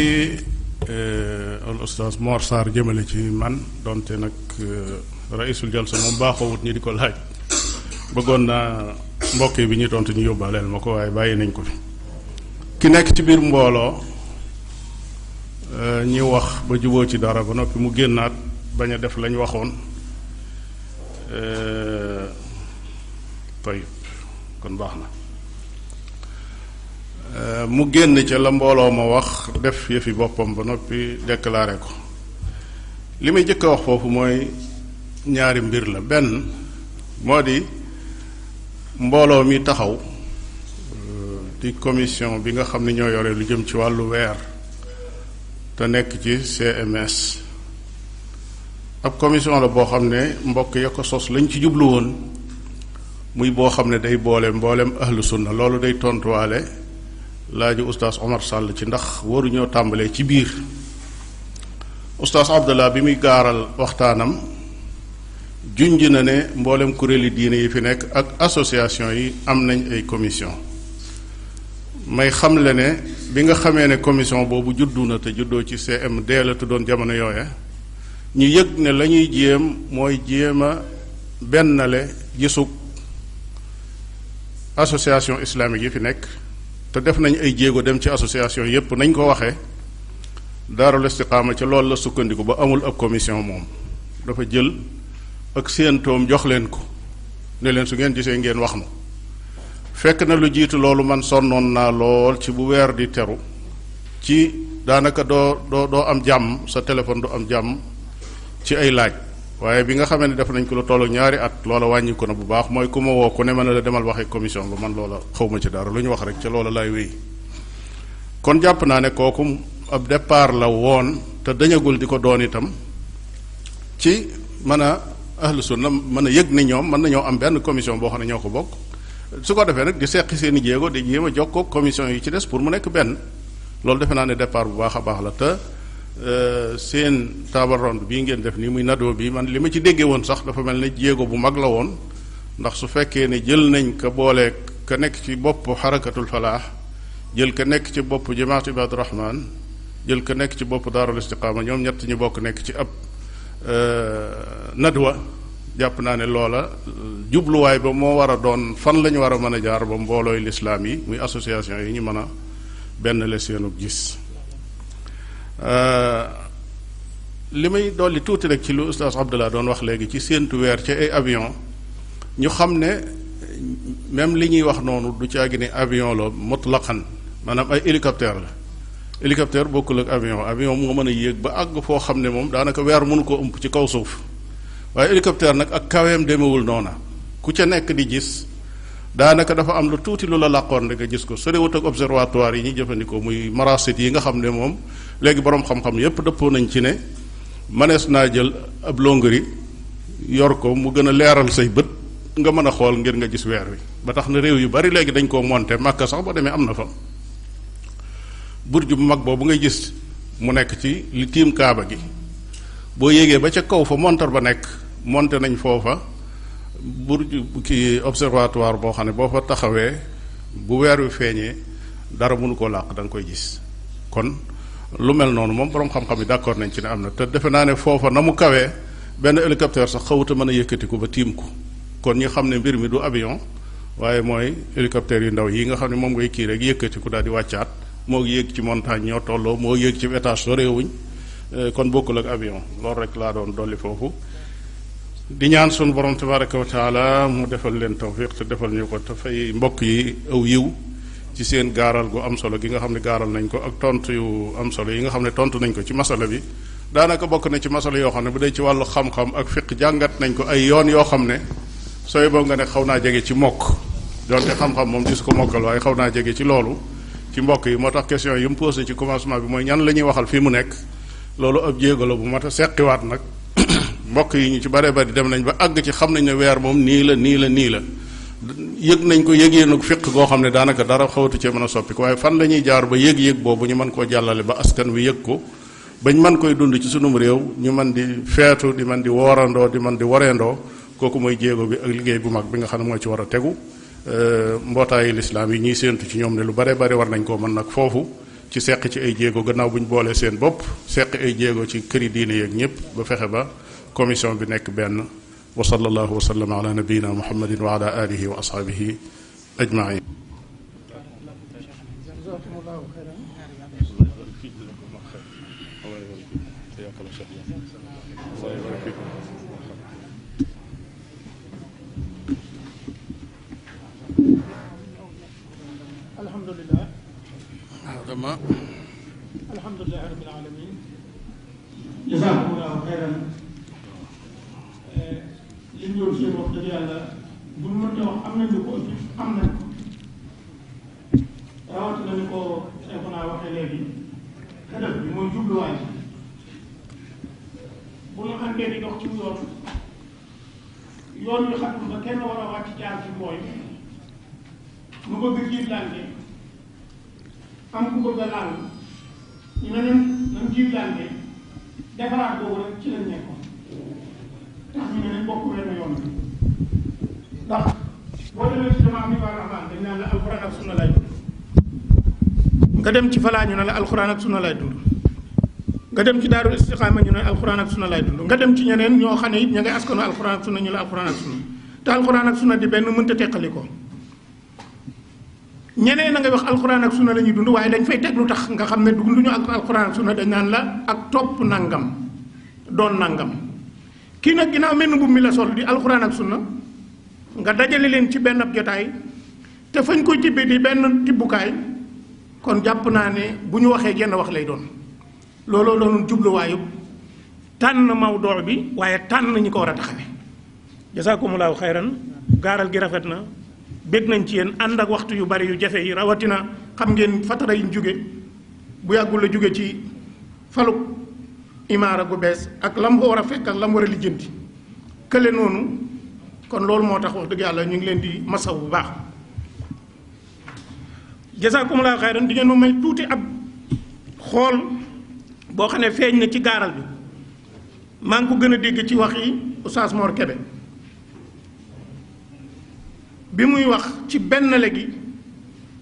al ustaz Mor Sarr jëmale ci man donte nag raisul jalsa moom baaxoowut ñi di ko laaj bëggoon naa mbokk yi bi ñuy tontu ñu yóbbaaleel ma ko waaye bàyyi nañ ko fi ki nekk ci biir mbooloo ñi wax ba juboo ci dara ba noppi mu génnaat bañ a def lañ waxoon tayib kon baax na mu génn ca la mbooloo ma wax def yëfi boppam ba noppi déclaré ko li may jëkk a wax foofu mooy ñaari mbir la benn moo di mbooloo mi taxaw di commission bi nga xam ne ñoo yore lu jëm ci wàllu weer te nekk ci CMS ab commission la boo xam ne mbokk ya ko sos lañ ci jublu woon muy boo xam ne day boole mboolem ahlu sunna loolu day tontuwaale laaju ustaas Omar Sall ci ndax waruñoo tàmbalee ci biir ustaas Abdallah bi muy gaaral waxtaanam junj na ne mboolem kuréeli diine yi fi nekk ak association yi am nañ ay commission may xamle ne bi nga xamee ne commission boobu juddu na te juddoo ci CMD la tuddoon jamono yooye ñu yëg ne la ñuy jéem mooy jéem a bennale gisug association islamique yi fi nekk te def nañ ay jéego dem ci association yépp nañ ko waxee Daarul Istiqaama ca loolu la sukkandiku ba amul ab commission moom dafa jël ak séentoom jox leen ko ne leen su ngeen gisee ngeen wax nu fekk na lu jiitu loolu man sonnoon naa lool ci bu weer di teru ci daanaka doo am jàmm sa téléphone du am jàmm ci ay laaj waaye bi nga xamee ne def nañ ko lu tollu ñaari at loola wàññi ko na bu baax mooy ku ma woo ku ne mën na la demal waxee commission ba man loola xawma ci dara lu ñu wax rek ca loola laay wéy kon jàpp naa ne kooku ab départ la woon te dañagul di ko doon itam ci mën a ahlu sunna mën a yëg ni ñoom mën nañoo am benn commission boo xam ne ñoo ko bokk su ko defee nag di seqi seen i jéego di jéem a jokkoo commission yi ci des pour mu nekk benn loolu defe naa ne départ bu baax a baax la te seen table ronde bii ngeen def nii muy nado bi man li ma ci déggee woon sax dafa mel ne jéego bu mag la woon ndax su fekkee ne jël nañ ka boole ka nekk ci bopp xarakatul falaax jël ka nekk ci bopp jamaat ibaadu rahmaan jël ka nekk ci bopp daarul istiqaama ñoom ñett ñu bokk nekk ci ab nadwa jàpp naa ne loola jubluwaay ba moo war a doon fan la ñu war a mën a jaar ba mboolooy lislaam yi muy association yi ñu mën a benn le seenu gis li may dolli tuuti rek ci lu ustaas Abdallah doon wax léegi ci séentu weer ci ay avion ñu xam ne même li ñuy wax noonu du caagi ne avion la mutlaqan maanaam ay hélicoptère la hélicoptère bokkul ak avion moo mën a yéeg ba àgg foo xam ne moom daanaka weer mënu koo ëmp ci kaw suuf waaye hélicoptère nag ak kaweem demewul noona ku ca nekk di gis daanaka dafa am lu tuuti lu la làqoon rek nga gis ko soriwut ak observatoire yi ñuy jëfandikoo muy marasit yi nga xam ne moom léegi boroom xam-xam yépp dëppoo nañ ci ne mënees naa jël ab longri yor ko mu gën a leeral say bët nga mën a xool ngir nga gis weer wi ba tax na réew yu bari léegi dañ koo monter Makka sax boo demee am na fa burju bu mag boobu ngay gis mu nekk ci li tiim kaaba gi boo yéegee ba ca kaw fa montar ba nekk monter nañ foofa burju ki observatoire boo xam ne boo fa taxawee bu weer wi feeñee dara mënu koo làq da nga koy gis kon lu mel noonu moom boroom xam-xam yi d'accord nañ ci ne am na te defe naa ne foofa na mu kawee benn hélicoptère sax xawuta mën a yëkkatiku ba tiim ko kon ñu xam ne mbir mi du avion waaye mooy hélicoptère yu ndaw yi nga xam ne moom ngay kii rek yëkkatiku daal di wàccaat moo yéeg ci montagne ñoo tolloo moo yéeg ci étage soreewuñ kon bokkul ak avion loolu rek laa doon dolli foofu di ñaan sunu borom tabaraka wa taala mu defal leen tawfiq te defal ñu ko te fay mbokk yi aw yiw ci seen gaaral gu am solo gi nga xam ne gaaral nañ ko ak tontu yu am solo yi nga xam ne tontu nañ ko ci masala bi daanaka bokk na ci masala yoo xam ne bu dee ci wàllu xam-xam ak fiq jàngat nañ ko ay yoon yoo xam ne sooy boobu nga ne xaw naa jege ci mokk donte xam-xam moom gis ko mokkal waaye xaw naa jege ci loolu ci mbokk yi moo tax question yi mu posé ci commencement bi mooy ñan la ñuy waxal fii mu nekk loolu ab jéego la bu mat a seqiwaat nag mbokk yi ñu ci bare bari dem nañ ba àgg ci xam nañ ne weer moom nii la yëg nañ ko yëg-yéenug fiq goo xam ne daanaka dara xawatu cee mën a soppi ko waaye fan la ñuy jaar ba yëg-yëg boobu ñu mën koo jàllale ba askan wi yëg ko bañ mën koy dund ci sunum réew ñu mën di feetu di mën di woorandoo di mën di wareendoo kooku mooy jéego bi ak liggéey bu mag bi nga xam ne moo ci war a tegu mbootaayu lislaam yi ñuy séentu ci ñoom ne lu bare bari war nañ koo mën nag foofu ci seq ci ay jéego gannaaw bu ñu boolee seen bopp seq ay jéego ci këri diine yeeg ñëpp ba fexe ba commission bi nekk benn wa sallallahu wa sallam ala nabiyina muhammadin wa ala alihi wa ashabihi ajmain alhamdulillah alhamdulillah rabbil alamin jazakumullahu xayran li ñu doon seen wax dëgg yàlla bu ñu mënta wax am nañu ko am nañ ko rawatina ni ko Seexuna waxee léegi xedef bi mooy jubluwaay bu ñu àndee di dox ci yoon yu xatul ba kenn war a wàcc jaar ci mooy mu bëgg jiitlante am ku bëgg a laal ñu ne nañ jiitlante defaraat boobu rek ci lañ nekkoon tax ñu ne nañ bokk wenn yoon bi ndax boo demee ci jamaa bi waa rahmaan dañ naan la alxuraan ak sunna lay dund nga dem ci falaa ñu ne la alxuraan ak sunna lay dund nga dem ci daarul istiqaama ñu ne alxuraan ak sunna lay dund nga dem ci ñeneen ñoo xam ne it ña ngay askanu alxuraan ak sunna ñu la alxuraan ak sunna te alxuraan ak sunna di benn mënta teqali ko ñeneen na ngay wax alxuraan ak sunna la ñuy dund waaye dañ fay teg lu tax nga xam ne dunduñu ak alxuraan ak sunna dañ naan la ak topp nangam doon nangam kii nag ginnaaw mel ni mbubb mi la sol di alxuraan ak sunna nga dajale leen ci benn ab jotaay te fañ koy tibbee di benn tibbukaay kon jàpp naa ne bu ñu waxee genn wax lay doon looloo doon jubluwaayu tànn mawdoo bi waaye tànn ñi ko war a taxawee jasaakumulaahu xayran gaaral gi rafet na bég nañ ci yéen ànd ak waxtu yu bari yu jafe yi rawatina xam ngeen fatara yi ñu jóge bu yàggul la jóge ci faluk imaara gu bees ak lam ko war a fekk ak lam war a lijjanti kële noonu kon loolu moo tax wax dëgg yàlla ñu ngi leen di masaw bu baax jasaakumulaahu xayran di ngeen ma may tuuti ab xool boo xam ne feeñ na ci gaaral bi maa ngi ko gën a dégg ci wax yi Oustaz Mor Kébé bi muy wax ci benn léegi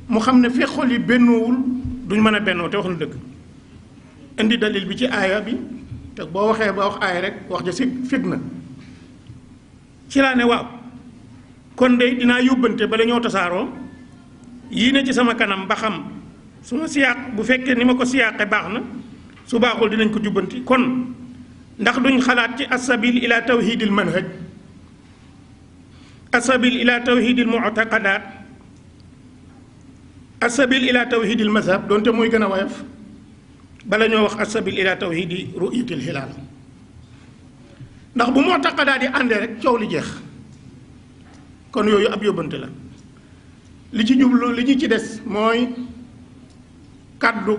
mu xam ne fekk xol yi bennoowul duñ mën a bennoo te wax na dëgg indi dalil bi ci aaya bi te boo waxee ba wax aaya rek wax ja si fig na ci laa ne waaw kon de dinaa yóbbante ba la ñoo tasaaroo yii ne ci sama kanam ba xam su ma siyaaq bu fekkee ni ma ko siyaaqe baax na su baaxul dinañ ko jubbanti kon ndax duñ xalaat ci asabil ila tawhidil manhaj asabil ila tawhidil mu'taqadat asabil ila tawhidil mazhab doonte mooy gën a woyof bala ñoo wax asabil ila tawhidi ru'yatil hilaal ndax bu mu'taqadat yi àndee rek coow li jeex kon yooyu ab yóbbante la li ci jublu li ñu ci des mooy kàddu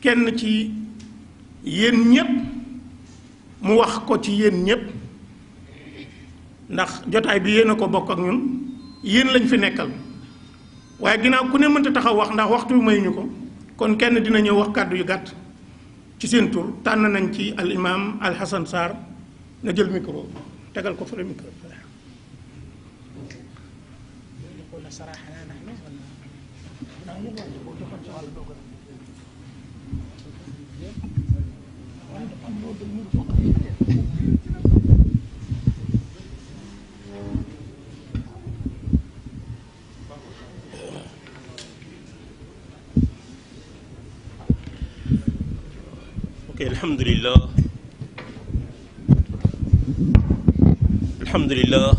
kenn ci yéen ñépp mu wax ko ci yéen ñépp ndax jotaay bi yéen a ko bokk ak ñun yéen lañ fi nekkal waaye ginnaaw ku ne mënta taxaw wax ndax waxtu bi mayuñu ko kon kenn dina ñëw wax kàddu yu gàtt ci seen tur tànn nañ ci al imam al Hasan Sarr na jël micro tegal ko fa micro alhamdulillah alhamdulillah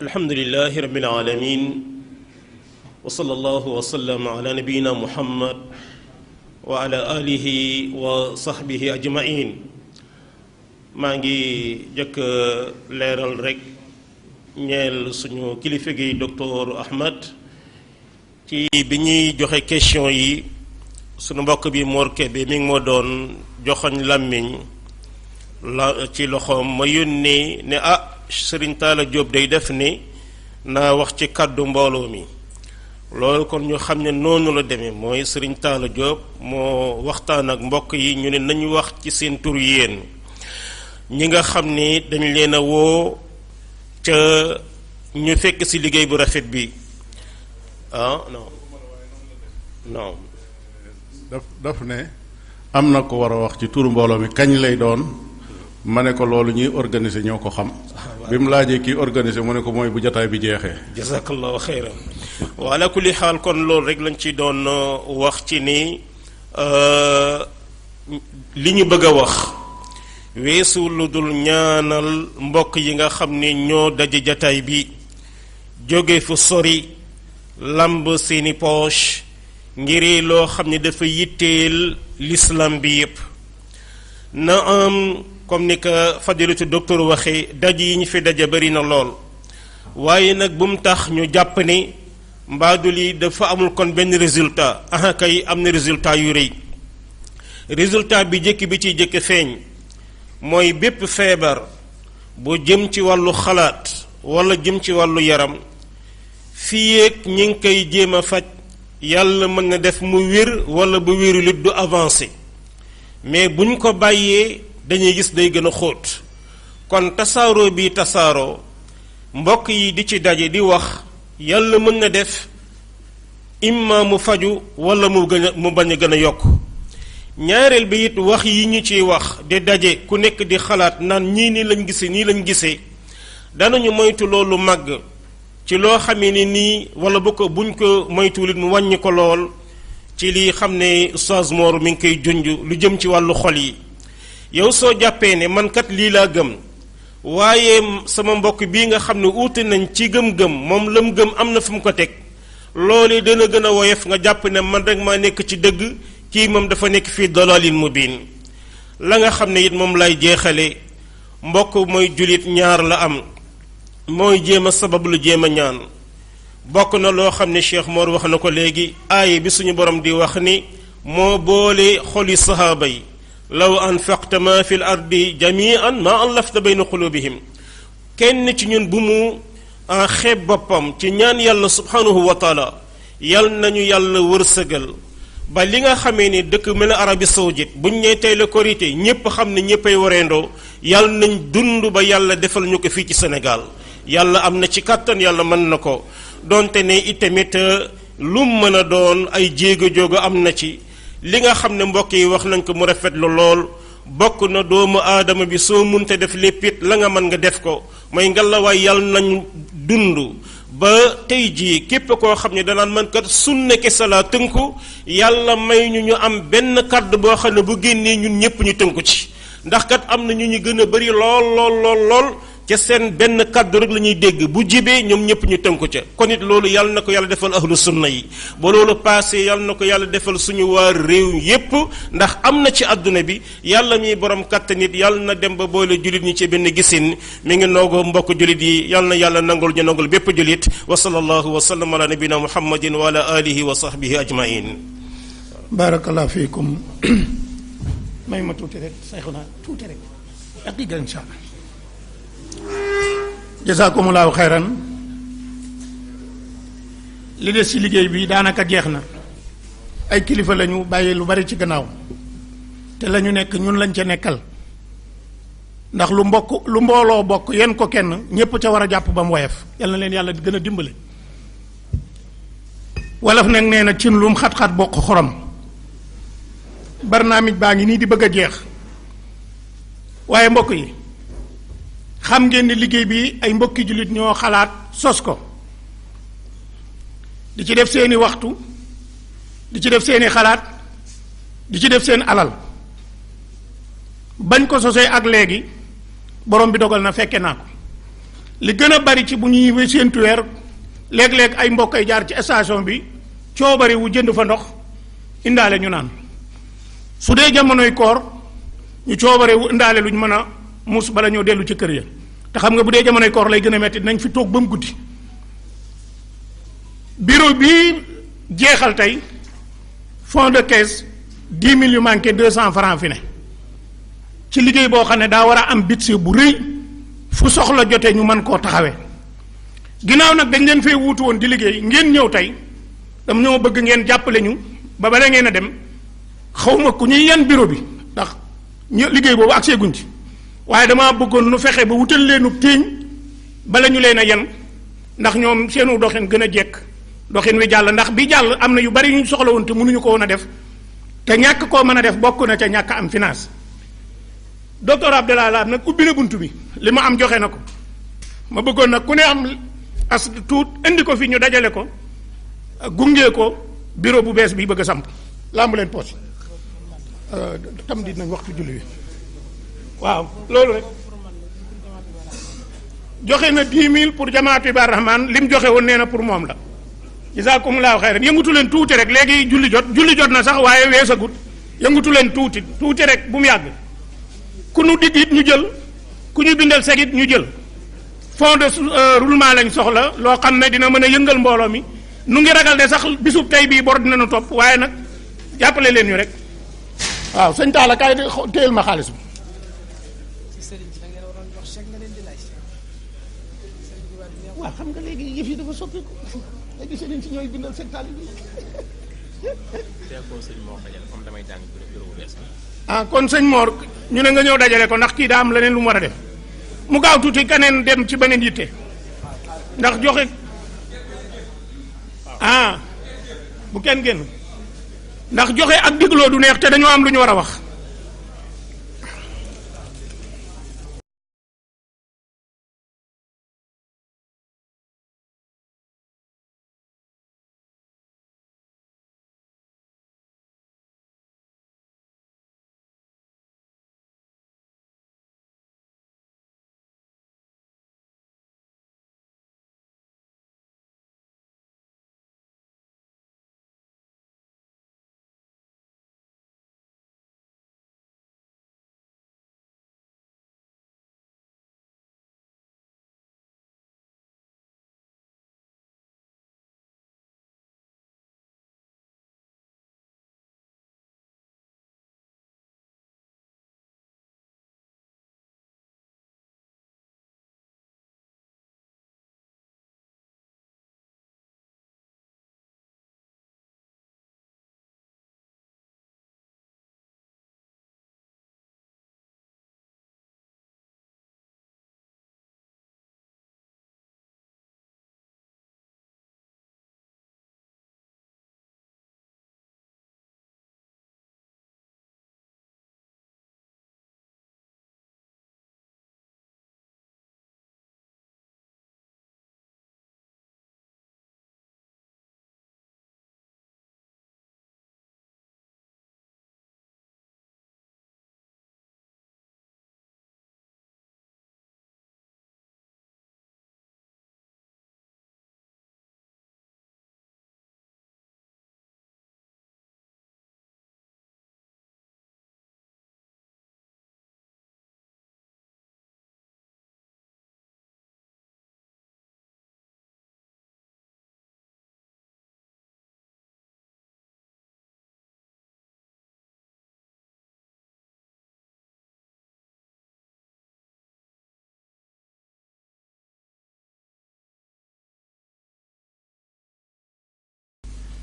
alhamdulillahi rabbil alamin wa sallallahu wa sallam ala nabiyyina muhammad wa ala alihi wa sahbihi ajmain maa ngi jëkk leeral rek ñeel suñu kilifa gi docteur Ahmad ci bi ñuy joxe question yi suñu mbokk bi Mor Kébé mi ngi moo doon joxoñ làmmiñ la ci loxoom ma yónnee ne Sëriñ Talla Diop day def ni naa wax ci kàddu mbooloo mi loolu kon ñu xam ne noonu la demee mooy Sëriñ Talla Diop moo waxtaan ak mbokk yi ñu ne nañu wax ci seen tur yéen ñi nga xam ni dañ leen a woo ca ñu fekk ci liggéey bu rafet bi non daf ne am na ko war a wax ci turu mbooloo mi kañ lay doon ma ne ko loolu ñuy organiser ñoo ko xam bi mu laajee kii organiser mu ne ko mooy bu jataay bi jeexee. jazakallahu xayran wa ala kulli xaal kon loolu rek lañ ci doon wax ci ni li ñu bëgg a wax weesu lu dul ñaanal mbokk yi nga xam ne ñoo daje jataay bi jóge fu sori lamb seeni poche ngir loo xam ne dafa yitteel l'islam bi yépp na am comme ni ko fadilatu docteur waxee daje yi ñu fi daje bari na lool waaye nag bu mu tax ñu jàpp ni mbaadul yi dafa amul kon benn résultat aha kay am na résultat yu rëy résultat bi jëkk bi ciy jëkk feeñ mooy bépp feebar bu jëm ci wàllu xalaat wala jëm ci wàllu yaram fii ak ñi ngi koy jéem a faj yàlla mën na def mu wér wala bu wérulit du avancé mais buñ ko bàyyee dañuy gis day gën a xóot kon tasaaroo bi tasaaroo mbokk yi di ci daje di wax yàlla mën na def imma mu faju wala mu bañ a gën a yokk ñaareel bi it wax yi ñu ciy wax di daje ku nekk di xalaat naan ñii nii lañ gisee danañu moytu loolu màgg ci loo xamee ni nii wala bu ko buñ ko moytuwulit mu wàññi ko lool ci li xam ne Oustaz Mor mi ngi koy junj lu jëm ci wàllu xol yi yow soo jàppee ne man kat lii laa gëm waaye sama mbokk bii nga xam ne uute nañ ci gëm-gëm moom lam gëm am na fu mu ko teg loolu dana gën a woyof nga jàpp ne man rek maa nekk ci dëgg kii moom dafa nekk fii dalalin mubin la nga xam ne it moom lay jeexale mbokk mooy julit ñaar la am mooy jéem a sabab lu jéem a ñaan bokk na loo xam ne Cheikh Mor wax na ko léegi aaya bi suñu borom di wax ni moo boole xoli sahaaba yi law anfaqta ma fi l ardi jamian ma allafta bayna qulubihim kenn ci ñun bu mu xeeb boppam ci ñaan yàlla subhanahu wa taala yal nañu yàlla wërsëgal ba li nga xamee ni dëkk mel ne Arabie Saoudite buñ ñee tey la korité ñépp xam ne ñéppay wareendoo yal nañ dund ba yàlla defal ñu ko fii ci Sénégal yàlla am na ci kàttan yàlla mën na ko donte ne itamit lu mën a doon ay jéego-jógo am na ci li nga xam ne mbokk yi wax nañ ko mu rafetlu lool bokk na doomu aadama bi soo munte def léppit la nga mën nga def ko mooy ngalawaay yàlla nañ dund ba tey jii képp koo xam ne danaan man kat sunna kese laa tënku yàlla may ñu am benn kàddu boo xam ne bu génnee ñun ñépp ñu tënku ci ndax kat am na ñu gën a bari lool ca seen benn kàddu rek la ñuy dégg bu jibee ñoom ñëpp ñu tënku ca kon it loolu yàlla na ko yàlla defal ahlu sunna yi ba loolu passé yàlla na ko yàlla defal suñu waa réew yépp ndax am na ci àdduna bi yàlla mi borom kàttan nit yàlla na dem ba boole jullit ñi ci benn gisin mi ngi noogo mbokk jullit yi yàlla na yàlla nangul ñu nangul bépp jullit wa sallallahu wa sallam ala nabina muhammadin wa ala alihi wa sahbihi ajmain barakallahu fiikum may ma tuuti rek sayxuna tuuti rek daqiqa insha allah jazakumullahu xayran li des ci liggéey bi daanaka jeex na ay kilifa lañu bàyyi lu bari ci gannaaw te lañu nekk ñun lañ ca nekkal ndax lu mbooloo bokk yenn ko kenn ñépp ca war a jàpp ba mu woyof yal na leen yàlla gën a dimbale wolof nag nee na cin lum xat-xat bokk xorom barnaamij baa ngi nii di bëgg a jeex waaye mbokk yi xam ngeen ni liggéey bi ay mbokki jullit ñoo xalaat sos ko di ci def seeni waxtu di ci def seeni xalaat di ci def seen alal bañ ko sosee ak léegi borom bi dogal na fekke naa ko li gën a bari ci bu ñuy séentu weer léeg-léeg ay mbokk ay jaar ci station bi coobari wu jënd fa ndox indaale ñu naan su dee jamonoy koor ñu coobare wu indaale luñ mën a mus bala ñoo dellu ci kër ya te xam nga bu dee jamonoy koor lay gën a metti nañ fi toog ba mu guddi bureau bii jeexal tey fond de caisse 10 000 yu manqué 200 francs fi ne ci liggéey boo xam ne daa war a am budget bu rëy fu soxla jotee ñu mën koo taxawee ginnaaw nag dañ leen fee wuutu woon di liggéey ngeen ñëw tey dama ñoo bëgg ngeen jàppale ñu ba bala ngeen a dem xawma ku ñuy yan bureau bi ndax liggéey boobu ak seeguñ ci waaye damaa bëggoon nu fexe ba wutal leenu téeñ bala ñu leen a yan ndax ñoom seenu doxin gën a jekk doxin wi jàll ndax bi jàll am na yu bari yu ñu soxla woon te mënuñu ko woon a def te ñàkk koo mën a def bokk na ca ñàkk am finance. docteur Abdallah Lam nag ubbi na buntu bi li ma am joxe na ko ma bëggoon nag ku ne am as tuut indi ko fi ñu dajale ko gunge ko bureau bu bees bi bëgg a samp lamb leen poche tam di nañ waxtu julli wi waaw loolu rek joxe na 10 000 pour jamaatu Ibaadu Rahmaan lim joxe woon nee na pour moom la jazaakumullaahu xayran yëngutu leen tuuti rek léegi julli jot na sax waaye weesagut yëngutu leen tuuti rek bu mu yàgg ku nu dig it ñu jël ku ñu bindal seg it ñu jël fond de roulement lañ soxla loo xam ne dina mën a yëngal mbooloo mi nu ngi ragal ne sax bisub tey bii bor dina nu topp waaye nag jàppale leen ñu rek waaw sëñ Talla kaay téyel ma xaalis bi waaw xam nga léegi yëf yi dafa soppiku léegi sëriñ si ñooy bindal seen taalibe bi kon sëñ Mor ñu ne nga ñëw dajale ko ndax kii daa am leneen lu mu war a def mu gaaw tuuti keneen dem ci beneen yitte ndax joxe bu kenn génn ndax joxe ak digloo du neex te dañoo am lu ñu war a wax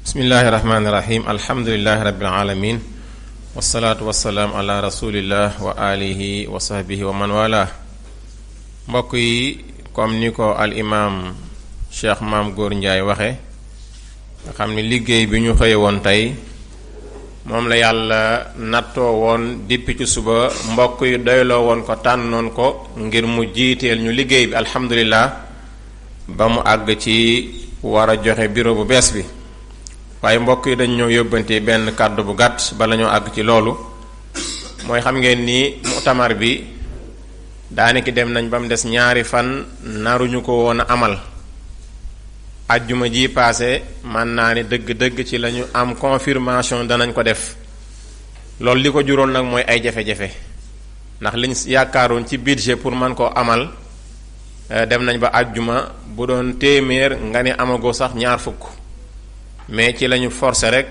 bismillahi rahmaani rahim alhamdulilahi rabbil alamin wasalaatu wasalaam ala rasulillah wa alihi wa sahbihi wa man wala mbokk yi comme ni ko al imam Cheikh Maam Góor Njaay waxe nga xam ni liggéey bi ñu xëye woon tey moom la yàlla nattoo woon dippi ci suba mbokk yi doyloo woon ko tànnoon ko ngir mu jiiteel ñu liggéey bi alhamdulillah ba mu àgg ci war a joxe bureau bu bees bi waaye mbokk yi dañ ñëw yóbbante benn kàddu bu gàtt bala ñoo àgg ci loolu mooy xam ngeen ni mu'tamar bi daanaka dem nañ ba mu des ñaari fan naruñu ko woon a amal ajjuma ji paase man naa ni dëgg-dëgg ci lañu am confirmation danañ ko def loolu li ko juróon nag mooy ay jafe-jafe ndax liñ yaakaaroon ci budget pour man koo amal dem nañ ba ajjuma bu doon téeméer nga ni amagoo sax ñaar fukk mais ci lañu forcer rek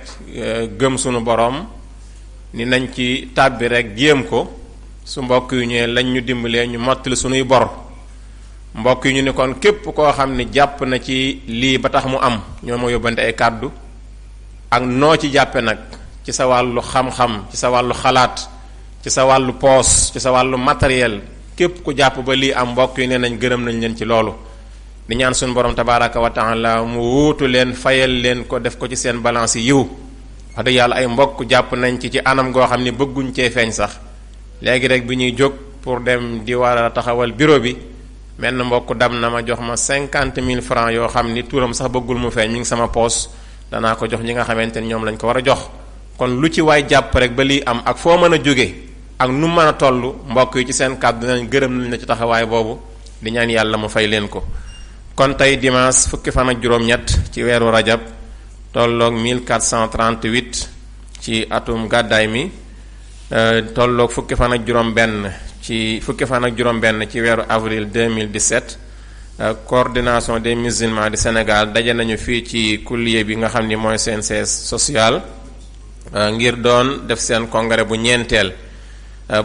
gëm sunu borom ni nañ ci tàbbi rek jéem ko su mbokk yu ñëwee lañ ñu dimbalee ñu mottali sunuy bor mbokk yi ñu ni kon képp koo xam ni jàpp na ci lii ba tax mu am ñoo ma yóbbante ay kàddu ak noo ci jàppe nag ci sa wàllu xam-xam ci sa wàllu xalaat ci sa wàllu poos ci sa wàllu matériel képp ku jàpp ba lii am mbokk yi nee nañ gërëm nañ leen ci loolu di ñaan suñu borom tabaraka wa taala mu wuutu leen fayal leen ko def ko ci seen balance yi yiw wax dëgg yàlla ay mbokk jàpp nañ ci anam goo xam ni bëgguñ cee feeñ sax léegi rek bi ñuy jóg pour dem di war a taxawal bureau bi menn mbokk dam na ma jox ma 50 000 francs yoo xam ni turam sax bëggul mu feeñ mi ngi sama poos danaa ko jox ñi nga xamante ni ñoom lañ ko war a jox kon lu ci waay jàpp rek ba lii am ak foo mën a jóge ak nu mën a toll mbokk yi ci seen kàddu nañ gërëm nañ la ci taxawaay boobu di ñaan yàlla mu fay leen ko kon tey dimanche fukki fan ak juróom-ñett ci weeru rajab tolloog 1438 ci atum gàddaay mi tolloog fukki fan ak juróom-benn ci weeru avril 2017 coordination des musulmans du Sénégal daje nañu fii ci kulliye bi nga xam ni mooy CNCS social ngir doon def seen congrès bu ñeenteel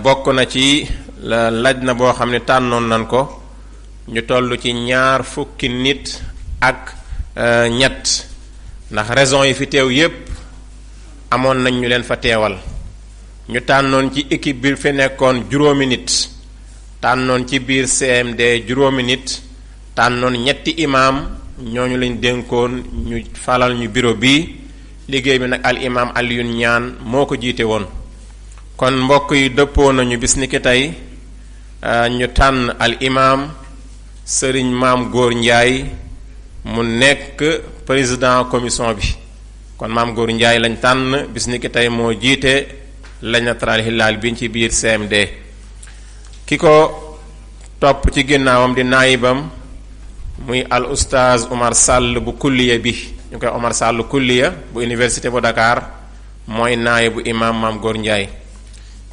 bokk na ci laaj na boo xam ne tànnoon nañ ko ñu toll ci 20 nit ak ñett ndax raison yi fi teew yépp amoon nañ ñu leen fa teewal ñu tànnoon ci équipe bi fi nekkoon 5 nit tànnoon ci biir CMD 5 nit tànnoon ñetti imaam ñooñu lañ dénkoon ñu falal ñu bureau bi liggéey bi nag al imaam Alioune Niane moo ko jiite woon kon mbokk yi dëppoo nañu bis ni ki tey ñu tànn al imaam Sëriñ Maam Góor Njaay mu nekk président commission bi kon Maam Góor Njaay lañ tànn bis ni ki tey moo jiite lajnatul hilaal bi ci biir CMD ki ko topp ci ginnaawam di naayibam muy al oustaz Omar Sall bu kulliya bi ñu koy Omar Sall kulliya bu université bu Dakar mooy naayibu imaam Maam Góor Njaay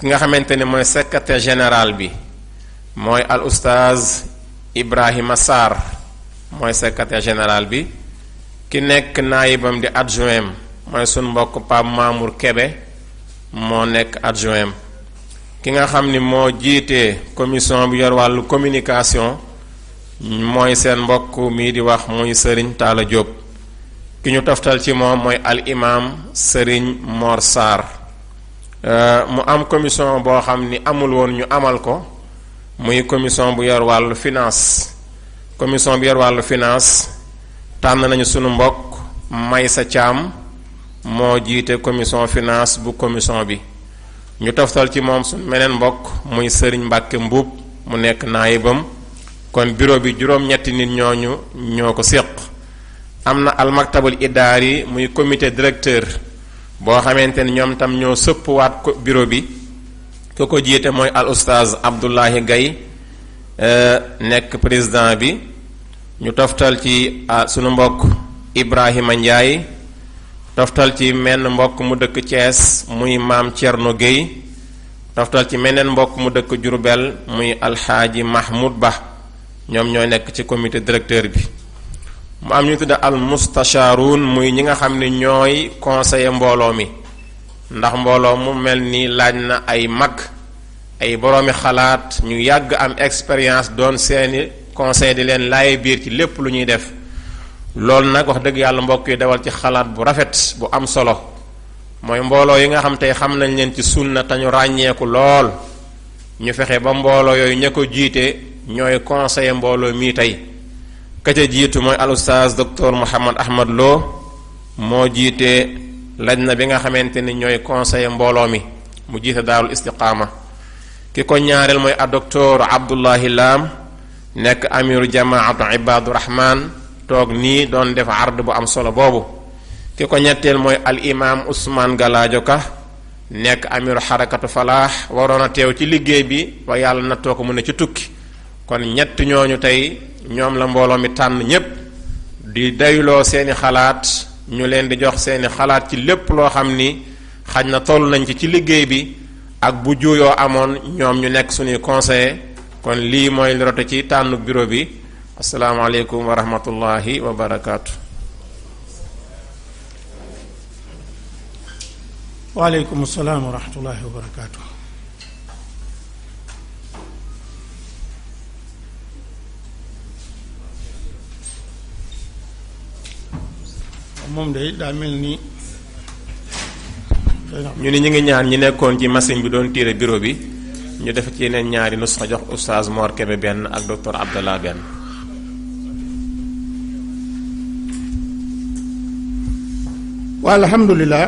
ki nga xamante ne mooy secrétaire général bi mooy al oustaz Ibrahima Sarr mooy secrétaire général bi ki nekk naayibam di adjoint mooy sun mbokk Pape Mamour Kebe moo nekk adjoint ki nga xam ni moo jiite commission bi yor wàllu communication mooy seen mbokk mii di wax muy Serigne Talla Diop ki ñu toftal ci moom mooy al imam Serigne Mor Sarr mu am commission boo xam ni amul woon ñu amal ko muy commission bu yor wàllu finance commission bu yor wàllu finance tànn nañu sunu mbokk Maysa Thiam moo jiite commission finance bu commission bi ñu toftal ci moom sunu meneen mbokk muy Serigne Mbàkke Mbuub mu nekk naayibam kon bureau bi juróom-ñetti nit ñooñu ñoo ko séq am na almaktabul idaari muy comité directeur boo xamante ni ñoom tam ñoo sëppwaat ko bureau bi ku ko jiite mooy al oustaz Abdoulahi Gaye nekk président bi ñu toftal ci sunu mbokk Ibrahima Ndiaye toftal ci menn mbokk mu dëkk Thiès muy maam Thierno Gueye toftal ci meneen mbokk mu dëkk Diourbel muy alxaaji Mahmoud Ba ñoom ñooy nekk ci comité directeur bi mu am ñu tudde al mustasharoun muy ñi nga xam ne ñooy conseiller mbooloo mi ndax mbooloo mu mel ni laaj na ay mag ay boroomi xalaat ñu yàgg am expérience doon seeni conseil di leen laaye biir ci lépp lu ñuy def loolu nag wax dëgg yàlla mbokk yi dawal ci xalaat bu rafet bu am solo mooy mbooloo yi nga xam tey xam nañ leen ci sunna te ñu ràññeeku lool ñu fexe ba mbooloo yooyu ña ko jiite ñooy conseiller mbooloo mii tey ka ca jiitu mooy al oustaz docteur Mouhamad Ahmad Lo moo jiite lajna bi nga xamante ni ñooy conseiller mbooloo mi mu jiite daarul istiqaama ki ko ñaareel mooy a docteur Abdullahi Lam nekk amiru jamaatu ibadu rahman toog nii doon def ard bu am solo boobu ki ko ñetteel mooy al imam Ousmane Galaajo Ka nekk amiru xarakatu falaax waroon a teew ci liggéey bi wa yàlla nattoo ko mu ne ci tukki kon ñett ñooñu tey ñoom la mbooloo mi tànn ñépp di dayloo seeni xalaat ñu leen di jox seeni xalaat ci lépp loo xam ni xaj na toll nañ ci liggéey bi ak bu juuyoo amoon ñoom ñu nekk suñuy conseiller kon lii mooy li rote ci tànnu bureau bi asalaamaaleykum wa rahmatullahi wa barakaatu. waaleykum salaam wa rahmatullahi wa barakaatu. moom day daa mel ni ñu ni ñu ngi ñaan ñi nekkoon ci machine bi doon tiire bureau bi ñu def ci yeneen ñaari nusxa jox oustaz Mor Kebe benn ak docteur Abdallah benn. waa alhamdulilah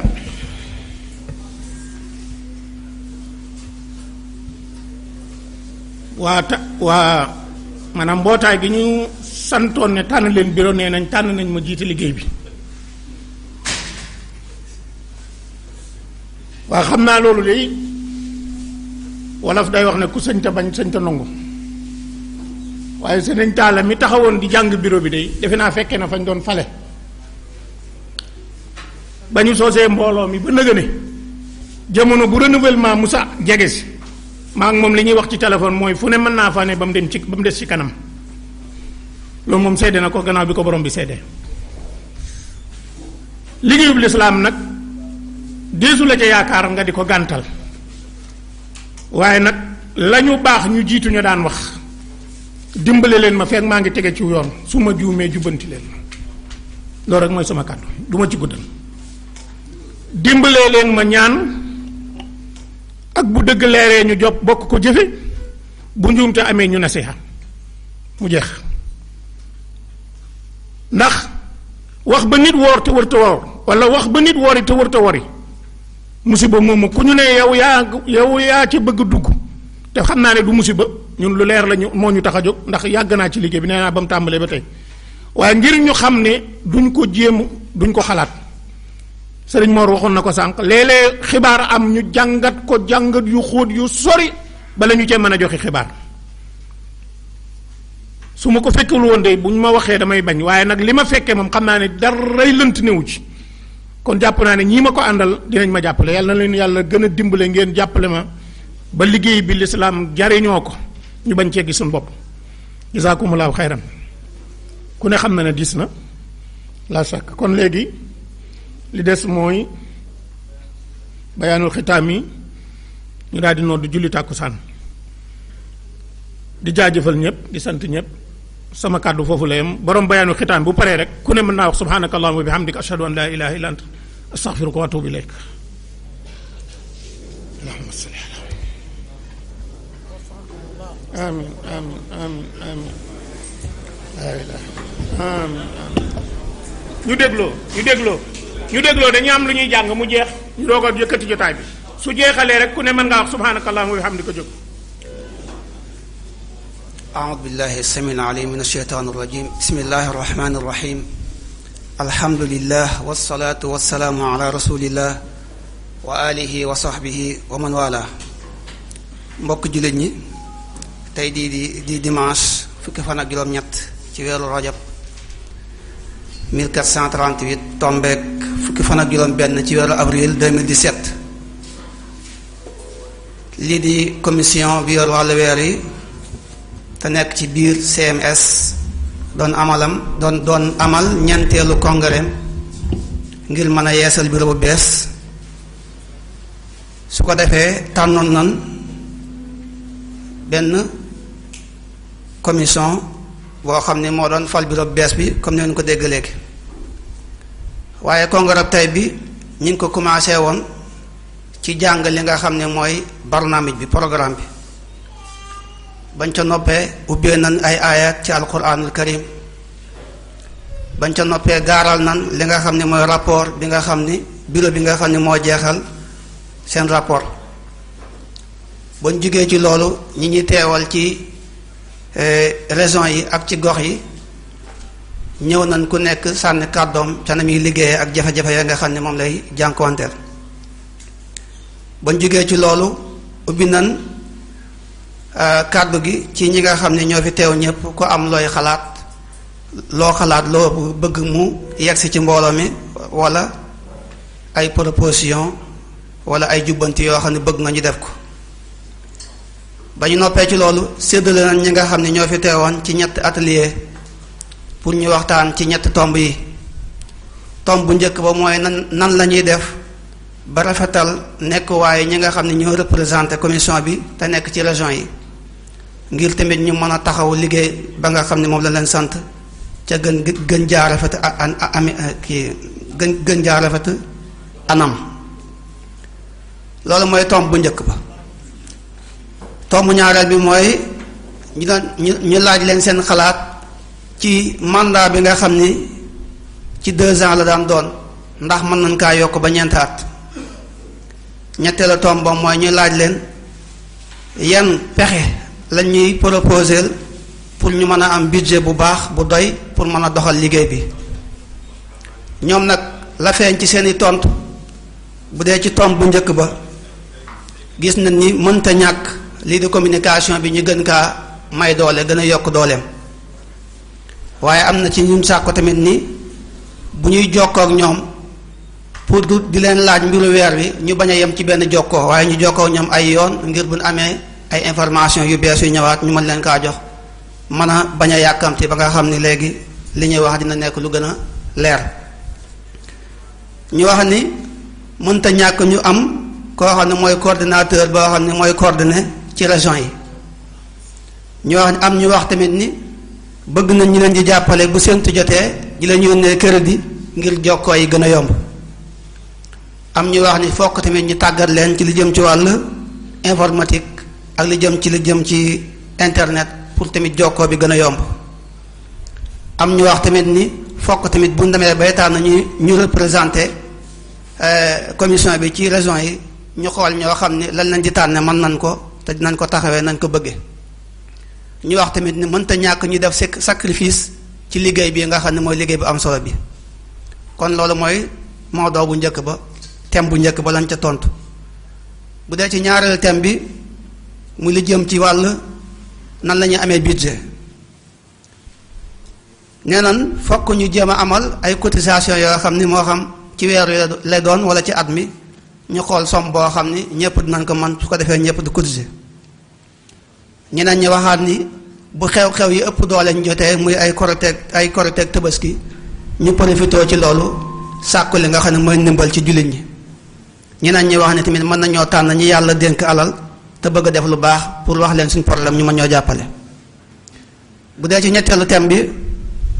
waa maanaam mbootaay gi ñu santoon ne tànn leen bureau nee nañ tànn nañ ma jiite liggéey bi waa xam naa loolu de wolof day wax ne ku sëñ ta bañ sëñ ta nangu waaye sëñ Taala mi taxawoon di jàng bureau bi de defe naa fekkee na fañ doon fale ba ñu soosee mbooloo mi ba nëgëne jamono bu renouvellement Moussa jege si maa ngi moom li ñuy wax ci téléphone mooy fu ne mën naa faa ne ba mu des ci kanam loolu moom seede na ko gannaaw bi ko borom bi seede liggéeyub lislaam nag deesu la ca yaakaar nga di ko gàntal waaye nag la ñu baax ñu jiitu ñu daan wax dimbale leen ma fekk maa ngi tege ci yoon su ma juumee jubbanti leen ma loolu rek mooy sama kàddu du ma ci guddal dimbalee leen ma ñaan ak bu dëgg leeree ñu job bokk ko jëfe bu njuumte amee ñu nasiha mu jeex ndax wax ba nit woor te wër te woor wala wax ba nit wori te wër te wori musiba moomu ku ñu ne yow yaa ci bëgg dugg te xam naa ne du musiba ñun lu leer lañu moo ñu tax a jóg ndax yàgg naa ci liggéey bi nee naa ba mu tàmbalee ba tey waaye ngir ñu xam ne duñ ko jéem duñ ko xalaat sëriñ Mor waxoon na ko sànq léeg-léeg xibaar am ñu jàngat ko jàngat yu xóot yu sori bala ñu cee mën a joxe xibaar su ma ko fekkul woon de bu ñu ma waxee damay bañ waaye nag li ma fekkee moom xam naa ne daray lënt newu ci kon jàpp naa ne ñii ma ko àndal dinañ ma jàppale yàlla na leen yàlla gën a dimbale ngeen jàppale ma ba liggéey bi lislaam jariñoo ko ñu bañ cee gis suñu bopp jazakumullahu xayran ku ne xam na ne diis na la sakk kon léegi li des mooy bayaanul xitaam yi ñu daal di noddu julli tàkkusaan di jaajëfal ñëpp di sant ñëpp sama kàddu foofu la yem borom bayaanul xitaam bu paree rek ku ne mën naa wax subhanaka allahumma wa bihamdika ashhadu an la ilaha illa anta astaghfiruka wa atubu ilayk allahumma salli ala amin amin amin amin la ilaha amin amin ñu dégloo dañuy am lu ñuy jàng mu jeex ñu doog a yëkkati jotaay bi su jeexalee rek ku ne mën ngaa wax subhanaka allahumma wa bihamdika jóg أعوذ بالله السميع العليم من الشيطان الرجيم بسم الله الرحمن الرحيم الحمد لله والصلاة والسلام على رسول الله وآله وصحبه ومن والاه mbokk jullit ñi tey di dimanche fukki fan ak juróom-ñett ci weeru rajab 1438 tombeek fukki fan ak juróom-benn ci weeru avril 2017 lii di commission bi yor wàllu weer yi te nekk ci biir CMS doon amal ñeenteelu congrès ngir mën a yeesal bureau bu bees su ko defee tànnoon nan benn commission boo xam ne moo doon fal bureau bu bees bi comme ni ñu ko dégg léegi waaye congrès tey bi ñu ngi ko commencé woon ci jàng li nga xam ne mooy barnaamij bi programme bi bañ ca noppee ubbee nan ay aayat ci alquranul karim bañ ca noppee gaaral nan li nga xam ne mooy rapport bi nga xam ni bureau bi nga xam ne moo jeexal seen rapport bañ jugee ci loolu ñi ñi teewal ci région yi ak ci gox yi ñëw nañ ku nekk sànni kàddoom ca na muy liggéeyee ak jafe-jafe ya nga xam ne moom lay jànkuwanteel bañ jugee ci loolu ubbi nan kàddu gi ci ñi nga xam ne ñoo fi teew ñëpp ku am looy xalaat loo bëgg mu yegsi ci mbooloo mi wala ay proposition wala ay jubbanti yoo xam ne bëgg nga ñu def ko ba ñu noppee ci loolu séddale nañ ñi nga xam ne ñoo fi teewoon ci ñetti atelier pour ñu waxtaan ci ñetti tomb yi tomb bu njëkk ba mooy nan la ñuy def ba rafetal nekk waaye ñi nga xam ne ñoo représenté commission bi te nekk ci région yi ngir tamit ñu mën a taxaw liggéey ba nga xam ne moom la leen sant ca gën jaar rafet gën jaar rafet anam loolu mooy tomb bu njëkk ba tomb ñaareel bi mooy ñu laaj leen seen xalaat ci mandat bi nga xam ni ci 2 ans la daan doon ndax mën nañ kaa yokk ba 4 at ñetteelu tomb ba mooy ñu laaj leen yan pexe lañ ñuy proposer pour ñu mën a am budget bu baax bu doy pour mën a doxal liggéey bi. ñoom nag la feeñ ci seeni tontu bu dee ci tomb bu njëkk ba gis nañ ni mënta ñàkk lii di communication bi ñu gën kaa may doole gën a yokk dooleem, waaye am na ci ñun sàkko tamit ni bu ñuy jokkoo ak ñoom pour du di leen laaj mbiru weer wi ñu bañ a yem ci benn jokkoo, waaye ñu jokkoo ak ñoom ay yoon ngir bu ñu amee ay information yu bees yu ñëwaat ñu mën leen kaa jox, mën a bañ a yàkkamti ba nga xam ni léegi li ñuy wax dina nekk lu gën a leer. ñu wax ni mënta ñàkk ñu am koo xam ne mooy coordinateur boo xam ne mooy coordonné ci région yi. ñu wax am ñu wax tamit ni bëgg nañ ñu leen di jàppale bu séntu jotee di leen yónnee crédit ngir jokkoo yi gën a yomb. am ñu wax ni fokk tamit ñu tàggat leen ci li jëm ci wàllu informatique ak li jëm ci internet pour tamit jokkoo bi gën a yomb. am ñu wax tamit ni fokk tamit bu ñu demee bay tànn ñu représenté commission bi ci région yi ñu xool ñoo xam ne lan lañ di tànne mën nañ ko te dinañ ko taxawee nañ ko bëggee. ñu wax tamit ni mënta ñàkk ñu def sacrifice ci liggéey bi nga xam ne mooy liggéey bu am solo bi. kon loolu mooy mawdoo bu njëkk ba, thème bu njëkk ba lañ ca tontu. bu dee ci ñaareelu thème bi mu li jëm ci wàll nan la ñuy amee budget, nee nan fokk ñu jéem a amal ay cotisation yoo xam ni moo xam ci weer wi lay doon wala ci at mi, ñu xool somme boo xam ni ñëpp dinañ ko mën, su ko defee ñëpp di cotiser. ñeneen ñi waxaat ni bu xew-xew yi ëpp doole ñu jotee muy ay Korite Tabaski ñu profitoo ci loolu sàkku li nga xam ne mooy ndimbal ci jullit ñi. ñeneen ñi wax ne tamit mën nañoo tànn ñi yàlla dénk alal te bëgg a def lu baax pour wax leen suñu problème ñu mën ñoo jàppale. bu dee ci ñetteelu thème bi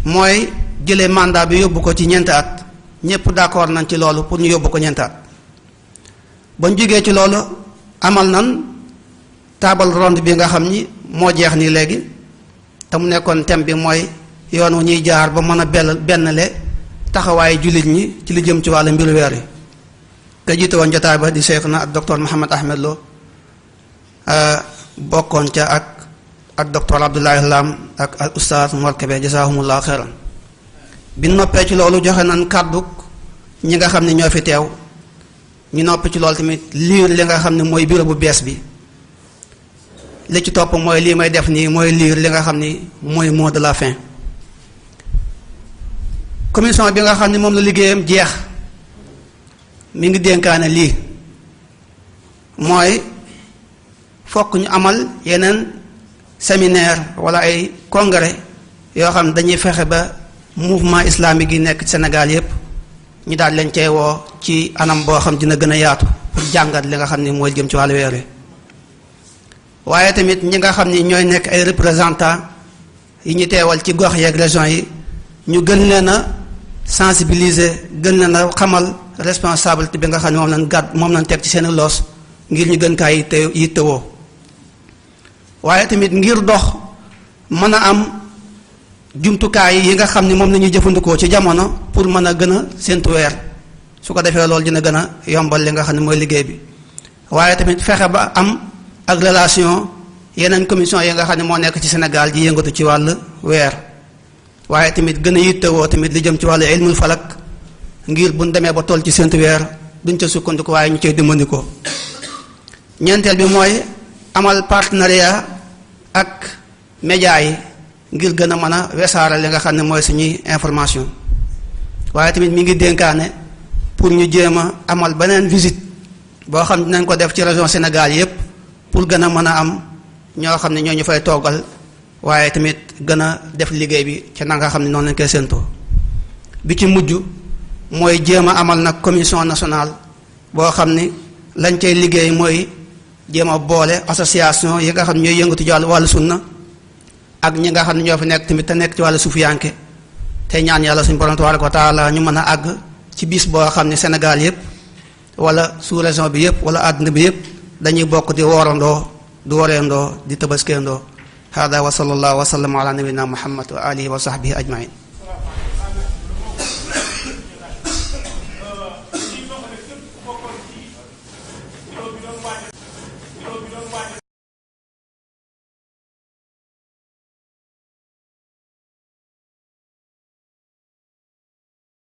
mooy jëlee mandat bi yóbbu ko ci ñeenti at, ñëpp d'accord nañ ci loolu pour ñu yóbbu ko ñeenti at. ba ñu jógee ci loolu amal nan table ronde bi nga xam ni moo jeex nii léegi te mu nekkoon thème bi mooy yoon wu ñuy jaar ba mën a bennle taxawaayu jullit ñi ci li jëm ci wàllu mbiru weer yi. ka jiite woon jotaay ba di Cheikhna ak docteur Mouhamed Ahmed Lo bokkoon ca ak docteur Abdoulaye Lam ak al oustaz Mor Kébé jazaahumullahu xeyran. bi noppee ci loolu joxe nañ kàddu ñi nga xam ne ñoo fi teew ñu noppi ci loolu tamit liir li nga xam ne mooy bureau bu bees bi. li ci topp mooy lii may def nii mooy liir li nga xam ni mooy mot de la fin. commission bi nga xam ne moom la liggéeyam jeex mi ngi dénkaane lii mooy fokk ñu amal yeneen séminaire wala ay congrès yoo xam ne dañuy fexe ba mouvement islamique yi nekk Sénégal yépp ñu daal leen cey woo ci anam boo xam dina gën a yaatu pour jàngat li nga xam ne mooy jëm ci wàllu weer wi. waaye tamit ñi nga xam ni ñooy nekk ay représentants yi ñu teewal ci gox yeeg région yi ñu gën leen a sensibiliser gën leen a xamal responsabilité bi nga xam ne moom lañ teg ci seen loos ngir ñu gën kaa yittewoo. waaye tamit ngir dox mën a am jumtukaay yi nga xam ne moom la ñuy jëfandikoo ci jamono pour mën a gën a séntu weer, su ko defee loolu dina gën a yombal li nga xam ne mooy liggéey bi. waaye tamit fexe ba am ak relation yeneen commission yi nga xam ne moo nekk ci Sénégal ji yëngatu ci wàllu weer, waaye tamit gën a yittewoo tamit li jëm ci wàllu ilmul falak ngir buñ demee ba toll ci séntu weer duñ ca sukkandiku waaye ñu cay dimbandikoo. ñeenteel bi mooy amal partenariat ak média yi ngir gën a mën a wesaare li nga xam ne mooy suñuy information. waaye tamit mi ngi dénkaane pour ñu jéem a amal beneen visite boo xam ne dinañ ko def ci région Sénégal yépp pour gën a mën a am ñoo xam ne ñoo ñu fay toogal, waaye tamit gën a def liggéey bi ci na nga xam ne noonu lañ koy séentoo. bi ci mujj mooy jéem a amal nag commission nationale boo xam ni lañ cay liggéey mooy jéem a boole association yi nga xam ne ñooy yëngatu ci wàllu sunna ak ñi nga xam ne ñoo fi nekk tamit te nekk ci wàllu suufiyanke, te ñaan yàlla suñu borom tabaaraka wa taala ñu mën a àgg ci bis boo xam ne Sénégal yépp wala sous région bi yépp wala àdduna bi yépp dañuy bokk di woorandoo di woreendoo di tabaskeendoo. hada wa sallallahu wa sallam ala nabina muhammad wa alihi wa sahbihi ajmain.